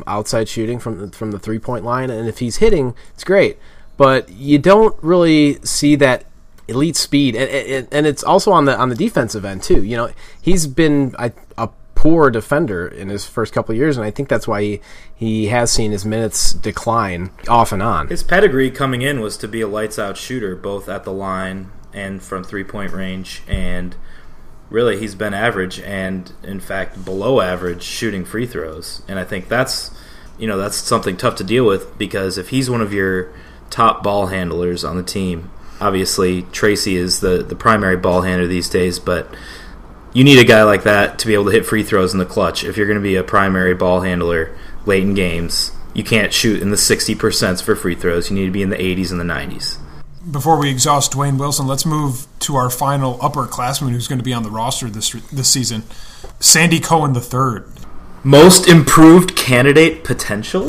outside shooting from the three-point line, and if he's hitting, it's great. But you don't really see that elite speed, and it's also on the defensive end too. You know, he's been a poor defender in his first couple of years, and I think that's why he has seen his minutes decline off and on. His pedigree coming in was to be a lights-out shooter, both at the line and from three-point range, and really he's been average and, in fact, below average shooting free throws. And I think that's something tough to deal with, because if he's one of your top ball handlers on the team, obviously Traci is the primary ball handler these days, but You need a guy like that to be able to hit free throws in the clutch. If you're going to be a primary ball handler late in games, you can't shoot in the 60% for free throws. You need to be in the 80s and the 90s. Before we exhaust Duane Wilson, let's move to our final upperclassman who's going to be on the roster this season, Sandy Cohen III. Most improved candidate potential?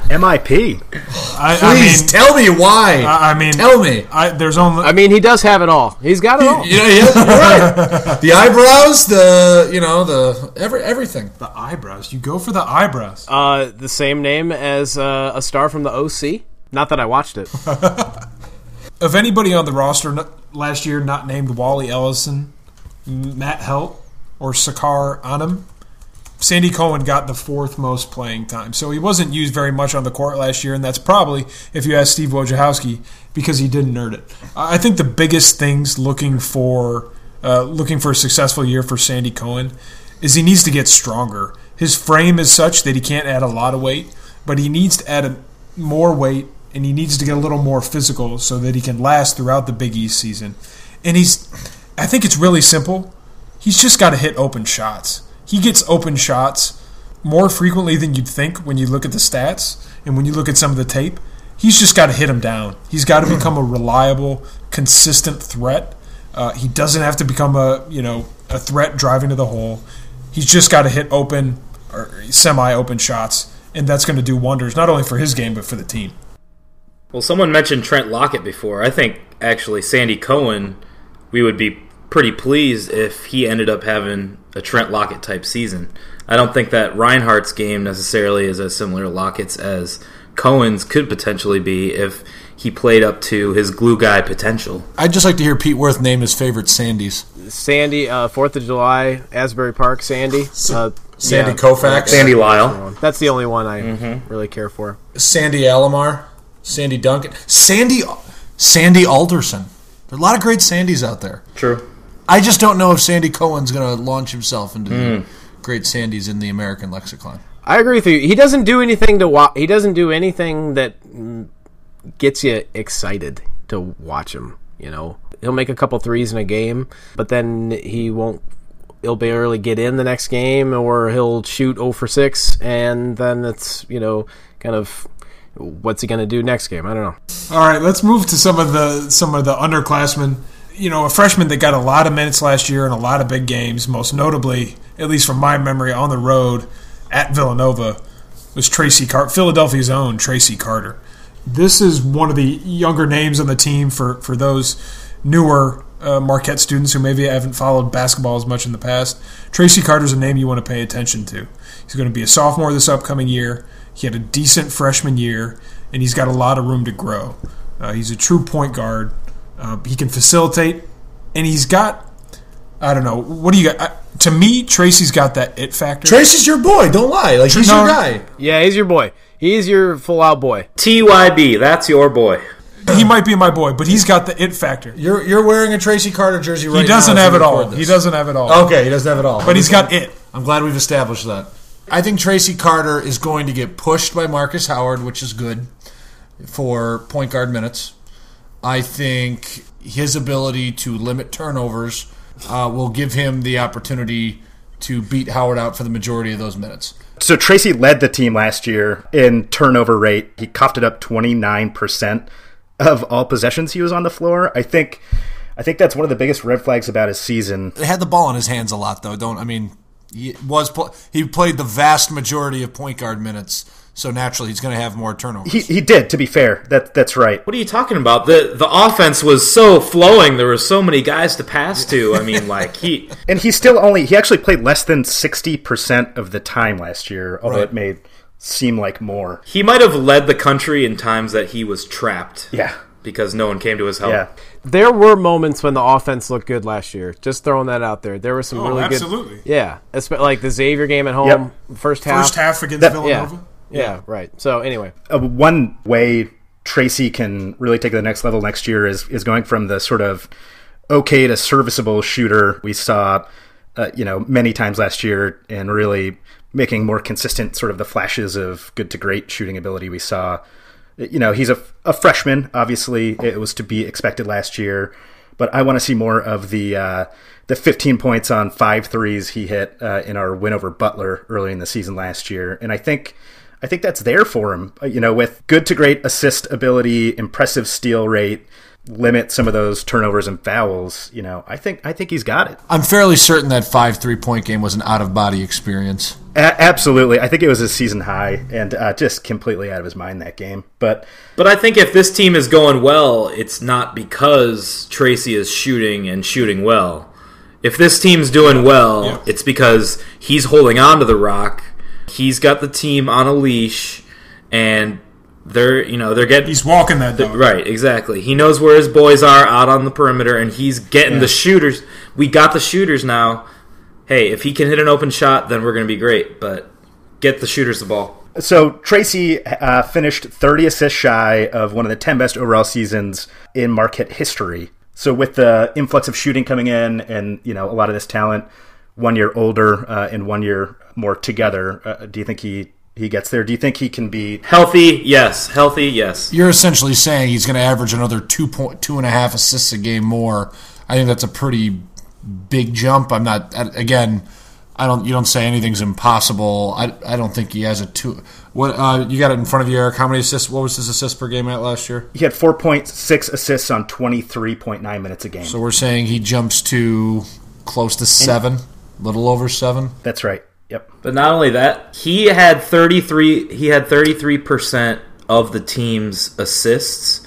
MIP. Please tell me why. Tell me. He does have it all. He's got it all. You're right. The eyebrows, everything. The eyebrows. You go for the eyebrows. The same name as a star from the OC. Not that I watched it. Of anybody on the roster last year not named Wally Ellison, Matt Helt, or Sakar Anam, Sandy Cohen got the fourth most playing time. So he wasn't used very much on the court last year, and that's probably, if you ask Steve Wojciechowski, because he didn't earn it. I think the biggest things looking for a successful year for Sandy Cohen is he needs to get stronger. His frame is such that he can't add a lot of weight, but he needs to add more weight, and he needs to get a little more physical so that he can last throughout the Big East season. And I think it's really simple. He's just got to hit open shots. He gets open shots more frequently than you'd think when you look at the stats and when you look at some of the tape. He's just got to hit them down. He's got to become a reliable, consistent threat. He doesn't have to become a threat driving to the hole. He's just got to hit open or semi-open shots, and that's going to do wonders not only for his game but for the team. Well, someone mentioned Trent Lockett before. I think actually Sandy Cohen, we would be pretty pleased if he ended up having a Trent Lockett type season. I don't think that Reinhardt's game necessarily is as similar to Lockett's as Cohen's could potentially be if he played up to his glue guy potential. I'd just like to hear Pete Worth name his favorite Sandys. Sandy, 4th of July, Asbury Park, Sandy. Sandy Koufax. Sandy Lyle. That's the only one I really care for. Sandy Alomar. Sandy Duncan. Sandy Alderson. There are a lot of great Sandys out there. True. I just don't know if Sandy Cohen's going to launch himself into the great Sandys in the American lexicon. I agree with you. He doesn't do anything He doesn't do anything that gets you excited to watch him. You know, he'll make a couple threes in a game, but then he'll barely get in the next game, or he'll shoot 0 for 6, and then it's kind of what's he going to do next game? I don't know. All right, let's move to some of the underclassmen. A freshman that got a lot of minutes last year and a lot of big games, most notably, at least from my memory, on the road at Villanova, was Philadelphia's own Traci Carter. This is one of the younger names on the team for those newer Marquette students who maybe haven't followed basketball as much in the past. Traci Carter's a name you want to pay attention to. He's going to be a sophomore this upcoming year. He had a decent freshman year, and he's got a lot of room to grow. He's a true point guard. He can facilitate, and he's got, I don't know, what do you got? To me, Tracy's got that it factor. Tracy's your boy, don't lie. He's your guy. Yeah, he's your boy. He's your full-out boy. TYB, that's your boy. He might be my boy, but he's got the it factor. You're wearing a Traci Carter jersey right now. He doesn't have it all. He doesn't have it all. Okay, he doesn't have it all. But he's got it. I'm glad we've established that. I think Traci Carter is going to get pushed by Markus Howard, which is good for point guard minutes. I think his ability to limit turnovers will give him the opportunity to beat Howard out for the majority of those minutes. So Traci led the team last year in turnover rate. He coughed it up 29% of all possessions he was on the floor. I think that's one of the biggest red flags about his season. He had the ball in his hands a lot, though. He played the vast majority of point guard minutes. So naturally, he's going to have more turnovers. He did, to be fair. That's right. What are you talking about? The offense was so flowing. There were so many guys to pass to. I mean, he actually played less than 60% of the time last year, although It may seem like more. He might have led the country in times that he was trapped. Yeah. Because no one came to his help. Yeah. There were moments when the offense looked good last year. Just throwing that out there. There were some really absolutely. Good. Yeah. Like the Xavier game at home, first half. First half against Villanova. Yeah, right. So anyway. One way Traci can really take it to the next level next year is going from the sort of okay to serviceable shooter we saw many times last year, and really making more consistent sort of the flashes of good to great shooting ability we saw He's a freshman. Obviously, it was to be expected last year, but I want to see more of the 15 points on 5 threes he hit in our win over Butler early in the season last year. And I think that's there for him, with good to great assist ability, impressive steal rate, limit some of those turnovers and fouls. I think he's got it. I'm fairly certain that 5 3-point game was an out-of-body experience. Absolutely. I think it was his season high, and just completely out of his mind that game. But I think if this team is going well, it's not because Traci is shooting well. If this team's doing well, It's because he's holding on to the rock. He's got the team on a leash, and they're getting. He's walking that dog. Right, exactly. He knows where his boys are out on the perimeter, and he's getting the shooters. We got the shooters now. Hey, if he can hit an open shot, then we're going to be great. But get the shooters the ball. So Traci finished 30 assists shy of one of the 10 best overall seasons in Marquette history. So with the influx of shooting coming in, and a lot of this talent, 1 year older and 1 year more together, do you think he gets there? Do you think he can be healthy? Yes. Healthy? Yes. You're essentially saying he's going to average another 2.5 assists a game more. I think that's a pretty big jump. I'm not. Again, you don't say anything's impossible. I don't think he has a 2. What you got it in front of you, Eric? How many assists? What was his assists per game at last year? He had 4.6 assists on 23.9 minutes a game. So we're saying he jumps to close to 7, little over 7. That's right. Yep. But not only that, he had 33% of the team's assists,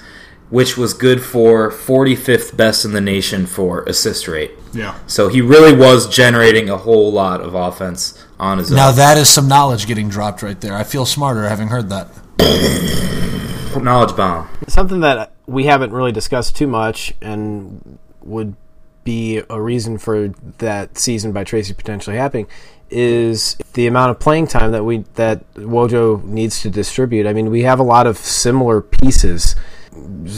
which was good for 45th best in the nation for assist rate. Yeah. So he really was generating a whole lot of offense on his own. Now that is some knowledge getting dropped right there. I feel smarter having heard that. Knowledge bomb. Something that we haven't really discussed too much and would be a reason for that season by Traci potentially happening is the amount of playing time that Wojo needs to distribute. I mean, we have a lot of similar pieces,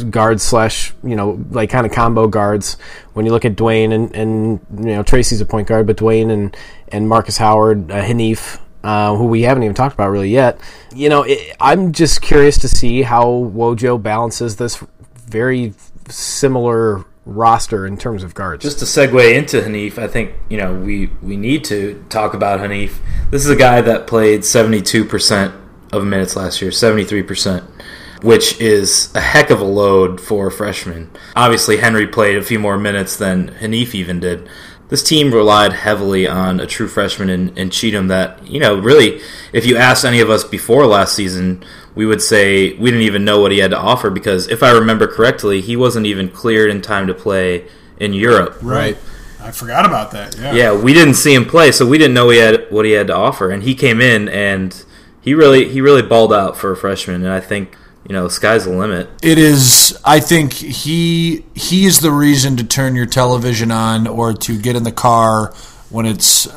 guards / like kind of combo guards. When you look at Duane and Traci's a point guard, but Duane and Markus Howard, Haanif, who we haven't even talked about really yet. I'm just curious to see how Wojo balances this very similar roster in terms of guards. Just to segue into Haanif, I think we need to talk about Haanif. This is a guy that played 72% of minutes last year, 73%, which is a heck of a load for a freshman. Obviously, Henry played a few more minutes than Haanif even did. This team relied heavily on a true freshman in Cheatham that, really, if you asked any of us before last season, we would say we didn't even know what he had to offer because, if I remember correctly, he wasn't even cleared in time to play in Europe. Right. I forgot about that. Yeah, we didn't see him play, so we didn't know what he had to offer. And he came in, and he really balled out for a freshman, and I think the sky's the limit. It is. I think he is the reason to turn your television on or to get in the car when it's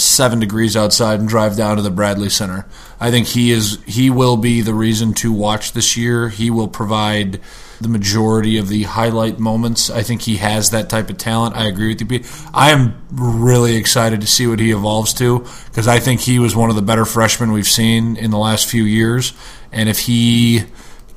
7 degrees outside and drive down to the Bradley Center. I think he will be the reason to watch this year. He will provide the majority of the highlight moments. I think he has that type of talent. I agree with you, Pete. I am really excited to see what he evolves to because I think he was one of the better freshmen we've seen in the last few years. And if he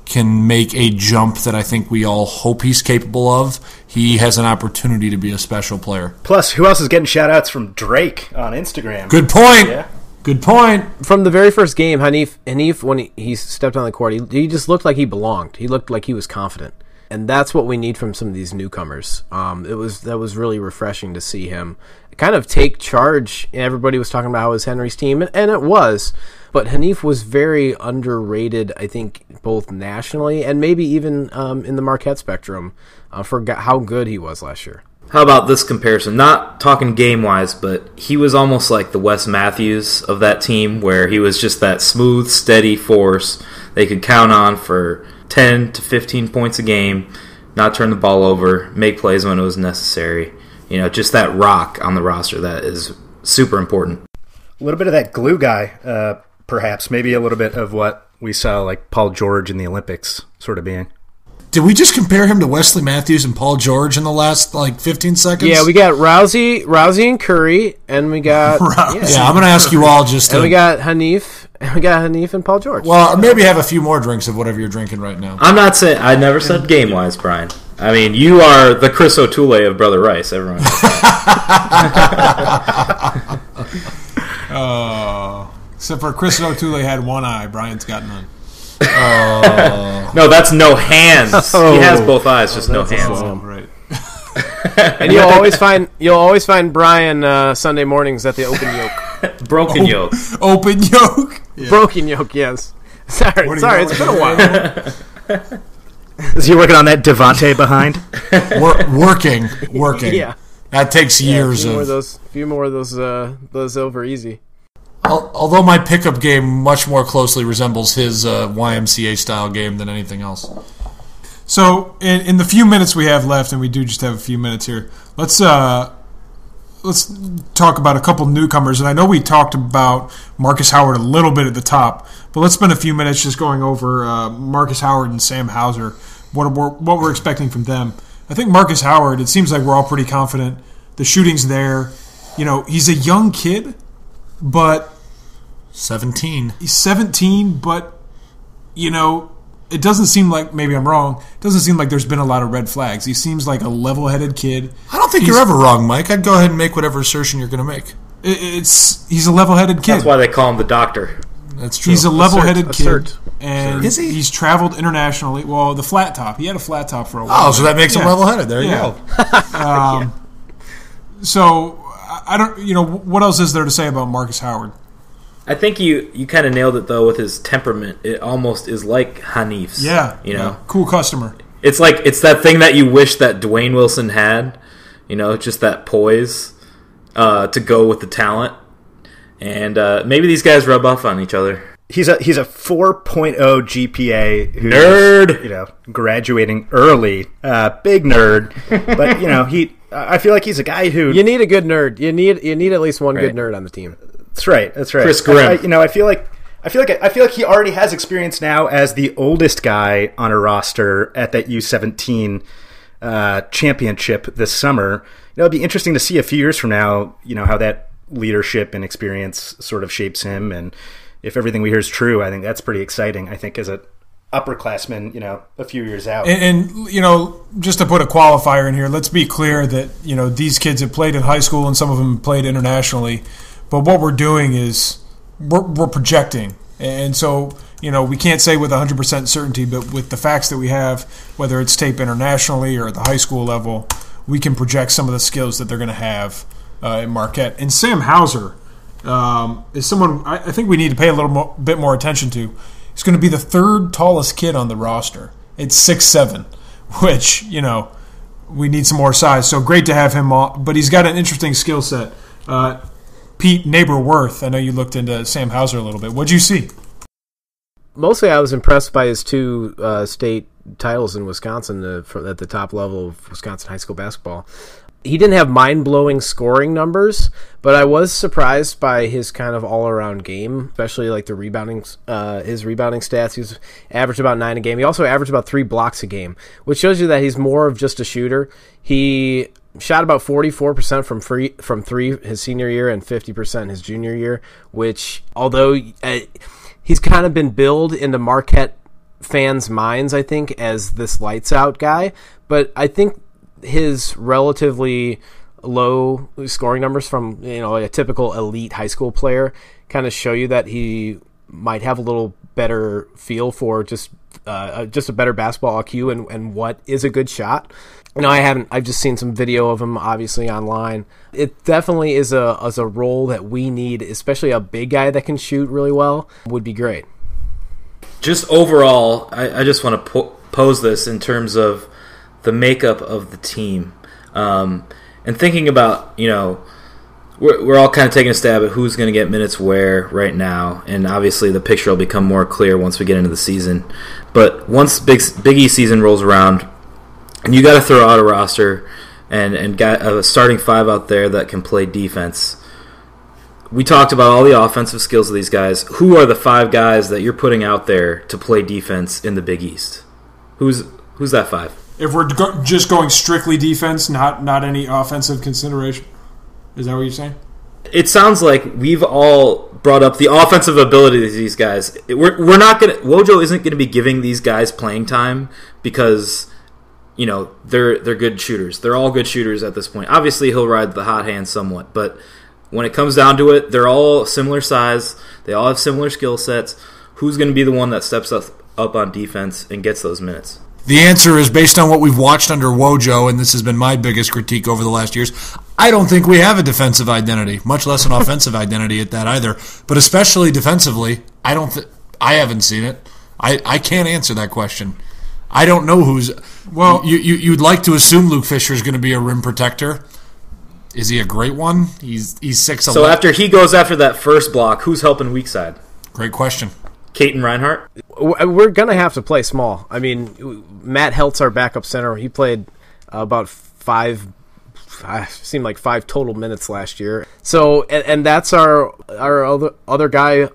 can make a jump that I think we all hope he's capable of, he has an opportunity to be a special player. Plus, who else is getting shout-outs from Drake on Instagram? Good point. Yeah. Good point. From the very first game, Haanif when he stepped on the court, he just looked like he belonged. He looked like he was confident. And that's what we need from some of these newcomers. That was really refreshing to see him kind of take charge. Everybody was talking about how it was Henry's team, and it was. But Haanif was very underrated, I think, both nationally and maybe even in the Marquette spectrum for how good he was last year. How about this comparison? Not talking game-wise, but he was almost like the Wes Matthews of that team, where he was just that smooth, steady force they could count on for 10 to 15 points a game, not turn the ball over, make plays when it was necessary. Just that rock on the roster that is super important. A little bit of that glue guy, perhaps. Maybe a little bit of what we saw like Paul George in the Olympics sort of being. Did we just compare him to Wesley Matthews and Paul George in the last 15 seconds? Yeah, we got Rowsey and Curry, and we got I'm going to ask you all just. And we got Haanif And we got Haanif and Paul George. Well, maybe have a few more drinks of whatever you're drinking right now. I'm not saying... I never said game-wise, Brian. I mean, you are the Chris O'Toole of Brother Rice. Everyone knows that. Except for Chris O'Toole had one eye. Brian's got none. No, that's no hands. He has both eyes, just no hands. Right. And you'll always find Brian Sunday mornings at the Open Yoke. Broken Yoke. Open Yoke. Yeah. Broken Yoke, yes. Sorry, it's been a while. Is he working on that Devontae behind? Working. Yeah. That takes years a few more of those over easy. Although my pickup game much more closely resembles his YMCA style game than anything else. So, in the few minutes we have left, and we do just have a few minutes here, let's talk about a couple newcomers. And I know we talked about Markus Howard a little bit at the top, but let's spend a few minutes just going over Markus Howard and Sam Hauser, what we're expecting from them. I think Markus Howard, it seems like we're all pretty confident. The shooting's there. You know, he's a young kid, but... 17. He's 17, but, you know... It doesn't seem like, maybe I'm wrong, it doesn't seem like there's been a lot of red flags. He seems like a level-headed kid. I don't think you're ever wrong, Mike. I'd go ahead and make whatever assertion you're going to make. He's a level-headed kid. That's why they call him the doctor. That's true. He's a level-headed kid. And is he? He's traveled internationally. Well, the flat top. He had a flat top for a while. Oh, so that makes him level-headed. There you go. So, I don't, what else is there to say about Markus Howard? I think you kind of nailed it, though, with his temperament. It almost is like Haanif's. Yeah. Cool customer. It's like, it's that thing that you wish that Duane Wilson had, just that poise to go with the talent. And maybe these guys rub off on each other. He's a 4.0 GPA who's nerd, graduating early, big nerd. But I feel like he's a guy who you need a good nerd. You need at least one good nerd on the team. That's right. Chris Grimm. I feel like he already has experience now as the oldest guy on a roster at that U17 championship this summer. It'll be interesting to see a few years from now, how that leadership and experience sort of shapes him, and if everything we hear is true, I think that's pretty exciting. I think as an upperclassman, a few years out. And just to put a qualifier in here, let's be clear that, these kids have played in high school and some of them played internationally. But what we're doing is we're projecting. And so, we can't say with 100% certainty, but with the facts that we have, whether it's tape internationally or at the high school level, we can project some of the skills that they're going to have in Marquette. And Sam Hauser is someone I think we need to pay a little bit more attention to. He's going to be the third tallest kid on the roster. It's 6'7", which, we need some more size. So great to have him on. But he's got an interesting skill set. Pete Neighbor-Worth, I know you looked into Sam Hauser a little bit. What'd you see? Mostly I was impressed by his two state titles in Wisconsin at the top level of Wisconsin high school basketball. He didn't have mind-blowing scoring numbers, but I was surprised by his kind of all-around game, especially like the rebounding, his rebounding stats. He was averaged about 9 a game. He also averaged about 3 blocks a game, which shows you that he's more of just a shooter. He shot about 44% from three his senior year and 50% his junior year, which, although he's kind of been billed into Marquette fans' minds, I think, as this lights-out guy, but I think his relatively low scoring numbers from a typical elite high school player kind of show you that he might have a little better feel for just a better basketball IQ and what is a good shot. I've just seen some video of him obviously online. It definitely is a role that we need, especially a big guy that can shoot really well would be great. Just overall, I just want to pose this in terms of the makeup of the team, and thinking about, we're all kind of taking a stab at who's going to get minutes where right now, and obviously the picture will become more clear once we get into the season. But once Big East season rolls around, and you got to throw out a roster and got a starting 5 out there that can play defense. We talked about all the offensive skills of these guys. Who are the 5 guys that you're putting out there to play defense in the Big East? Who's that 5? If we're just going strictly defense, not any offensive consideration, is that what you're saying? It sounds like we've all brought up the offensive ability of these guys. We're not gonna. Wojo isn't going to be giving these guys playing time because they're good shooters. They're all good shooters at this point. Obviously, he'll ride the hot hand somewhat, but when it comes down to it, they're all similar size. They all have similar skill sets. Who's going to be the one that steps up on defense and gets those minutes? The answer is based on what we've watched under Wojo, and this has been my biggest critique over the last years. I don't think we have a defensive identity, much less an offensive identity at that either. But especially defensively, I haven't seen it. I can't answer that question. I don't know who's. Well, you'd like to assume Luke Fischer is going to be a rim protector. Is he a great one? He's 6'11". So after he goes after that first block, who's helping weak side? Great question. Katin Reinhardt? We're going to have to play small. I mean, Matt Helt's our backup center. He played about five total minutes last year. So, and that's our other guy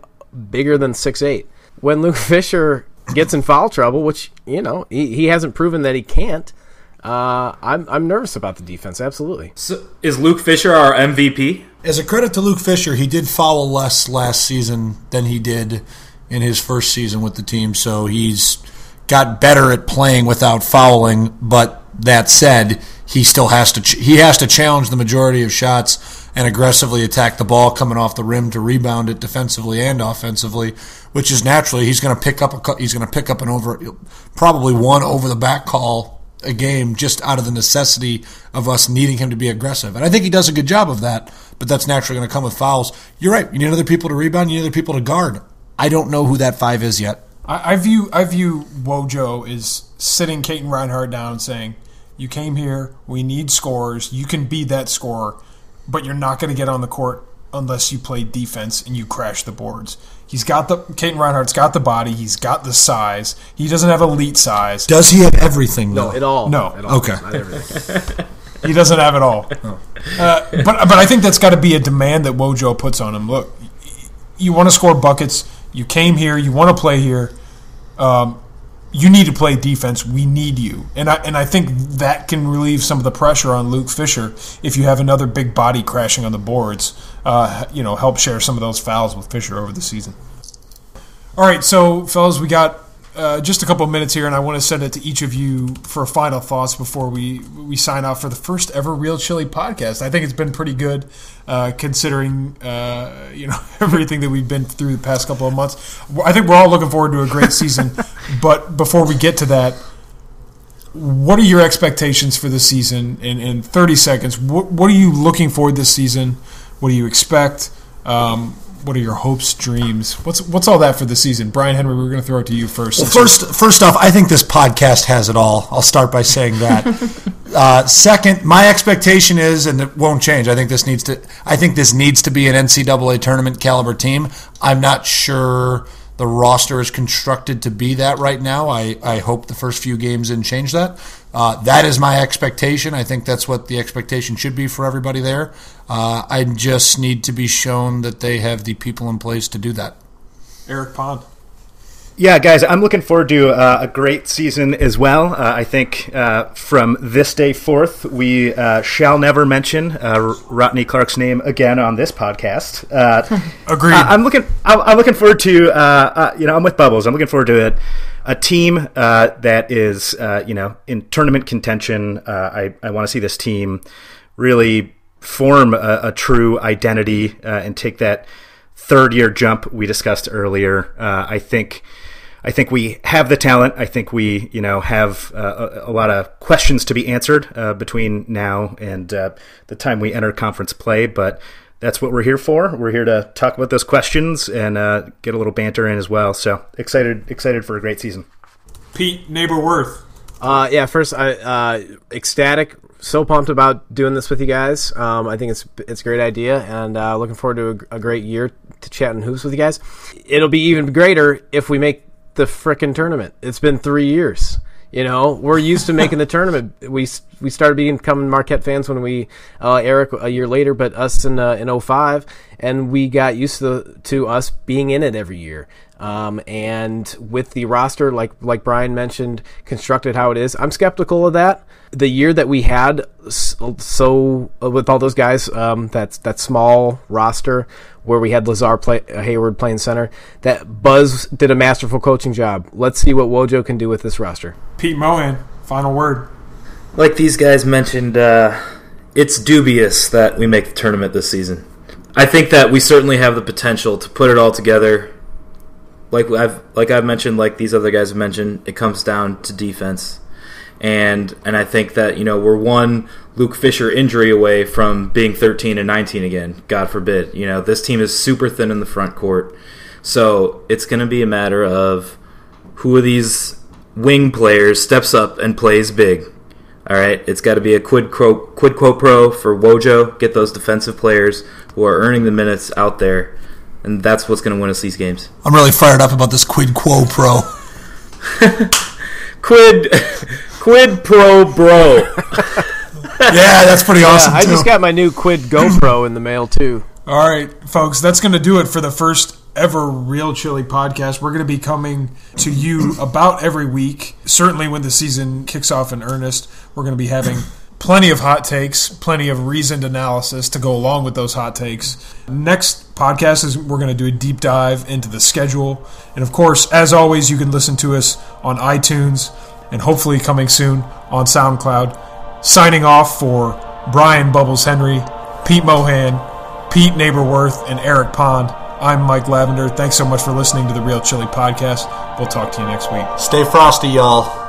bigger than 6'8". When Luke Fischer gets in foul trouble, which, he hasn't proven that he can't, I'm nervous about the defense, absolutely. So is Luke Fischer our MVP? As a credit to Luke Fischer, he did foul less last season than he did in his first season with the team, so he's got better at playing without fouling. But that said, he still has to challenge the majority of shots and aggressively attack the ball coming off the rim to rebound it defensively and offensively, which is naturally he's going to pick up probably one over the back call a game just out of the necessity of us needing him to be aggressive. And I think he does a good job of that, but that's naturally going to come with fouls. You're right. You need other people to rebound. You need other people to guard. I don't know who that 5 is yet. I view Wojo as sitting Katin Reinhardt down and saying, you came here, we need scores, you can be that scorer, but you're not going to get on the court unless you play defense and you crash the boards. Katin Reinhardt's got the body, he's got the size, he doesn't have elite size. Does he have everything, though? No, at all. No. At all. Okay. Not everything. He doesn't have it all. Oh. But I think that's got to be a demand that Wojo puts on him. Look, you want to score buckets, you came here, you want to play here, you need to play defense, we need you. And I think that can relieve some of the pressure on Luke Fischer if you have another big body crashing on the boards, help share some of those fouls with Fischer over the season. All right, so fellas, we got just a couple of minutes here, and I want to send it to each of you for final thoughts before we sign off for the first ever Real Chili podcast. I think it's been pretty good considering everything that we've been through the past couple of months. I think we're all looking forward to a great season, but before we get to that, what are your expectations for this season in 30 seconds? What are you looking for this season? What do you expect? What are your hopes, dreams? What's all that for the season? Brian Henry, we're going to throw it to you first. Well, first off, I think this podcast has it all. I'll start by saying that. Second, my expectation is, and it won't change, I think this needs to be an NCAA tournament caliber team. I'm not sure the roster is constructed to be that right now. I hope the first few games didn't change that. That is my expectation. I think that's what the expectation should be for everybody there. I just need to be shown that they have the people in place to do that. Eric Pond. Yeah, guys, I'm looking forward to a great season as well. I think from this day forth, we shall never mention Rodney Clark's name again on this podcast. Agreed. I'm looking forward to I'm with Bubbles. I'm looking forward to a team that is in tournament contention. I want to see this team really form a true identity and take that third-year jump we discussed earlier. I think we have the talent. I think we, have a lot of questions to be answered between now and the time we enter conference play. But that's what we're here for. We're here to talk about those questions and get a little banter in as well. So excited for a great season. Pete, Neighbor Worth. First, ecstatic. So pumped about doing this with you guys. I think it's a great idea, and looking forward to a great year to chat and hoops with you guys. It'll be even greater if we make the frickin' tournament. It's been 3 years. We're used to making the tournament. We started becoming Marquette fans when Eric a year later, but us in 05, and we got used to us being in it every year. And with the roster, like Brian mentioned, constructed how it is, I'm skeptical of that. The year that we had, with all those guys, that small roster where we had Hayward playing center, that Buzz did a masterful coaching job. Let's see what Wojo can do with this roster. Pete Mohan, final word. Like these guys mentioned, it's dubious that we make the tournament this season. I think that we certainly have the potential to put it all together. Like I've mentioned, like these other guys have mentioned, it comes down to defense. And I think that, we're one Luke Fischer injury away from being 13-19 again. God forbid. This team is super thin in the front court. So it's going to be a matter of who of these wing players steps up and plays big. All right, it's got to be a quid quo pro for Wojo. Get those defensive players who are earning the minutes out there, and that's what's going to win us these games. I'm really fired up about this quid quo pro. Quid pro bro. Yeah, that's pretty awesome, I just got my new Quid GoPro in the mail, too. All right, folks, that's going to do it for the first ever Real Chili podcast. We're going to be coming to you about every week. Certainly when the season kicks off in earnest, we're going to be having plenty of hot takes, plenty of reasoned analysis to go along with those hot takes. Next podcast is we're going to do a deep dive into the schedule. And, of course, as always, you can listen to us on iTunes and hopefully coming soon on SoundCloud. Signing off for Brian Bubbles Henry, Pete Mohan, Pete Neighborworth, and Eric Pond. I'm Mike Lavender. Thanks so much for listening to the Real Chili Podcast. We'll talk to you next week. Stay frosty, y'all.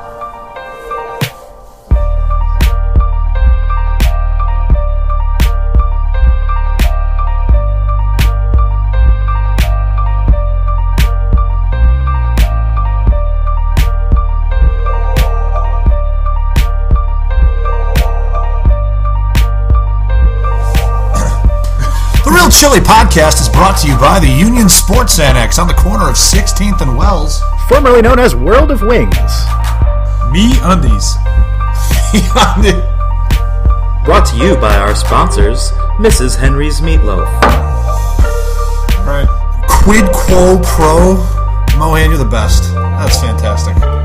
Chili Podcast is brought to you by the Union Sports Annex on the corner of 16th and Wells. Formerly known as World of Wings. Me Undies. Brought to you by our sponsors, Mrs. Henry's Meatloaf. All right. Quid quo pro. Mohan, you're the best. That's fantastic.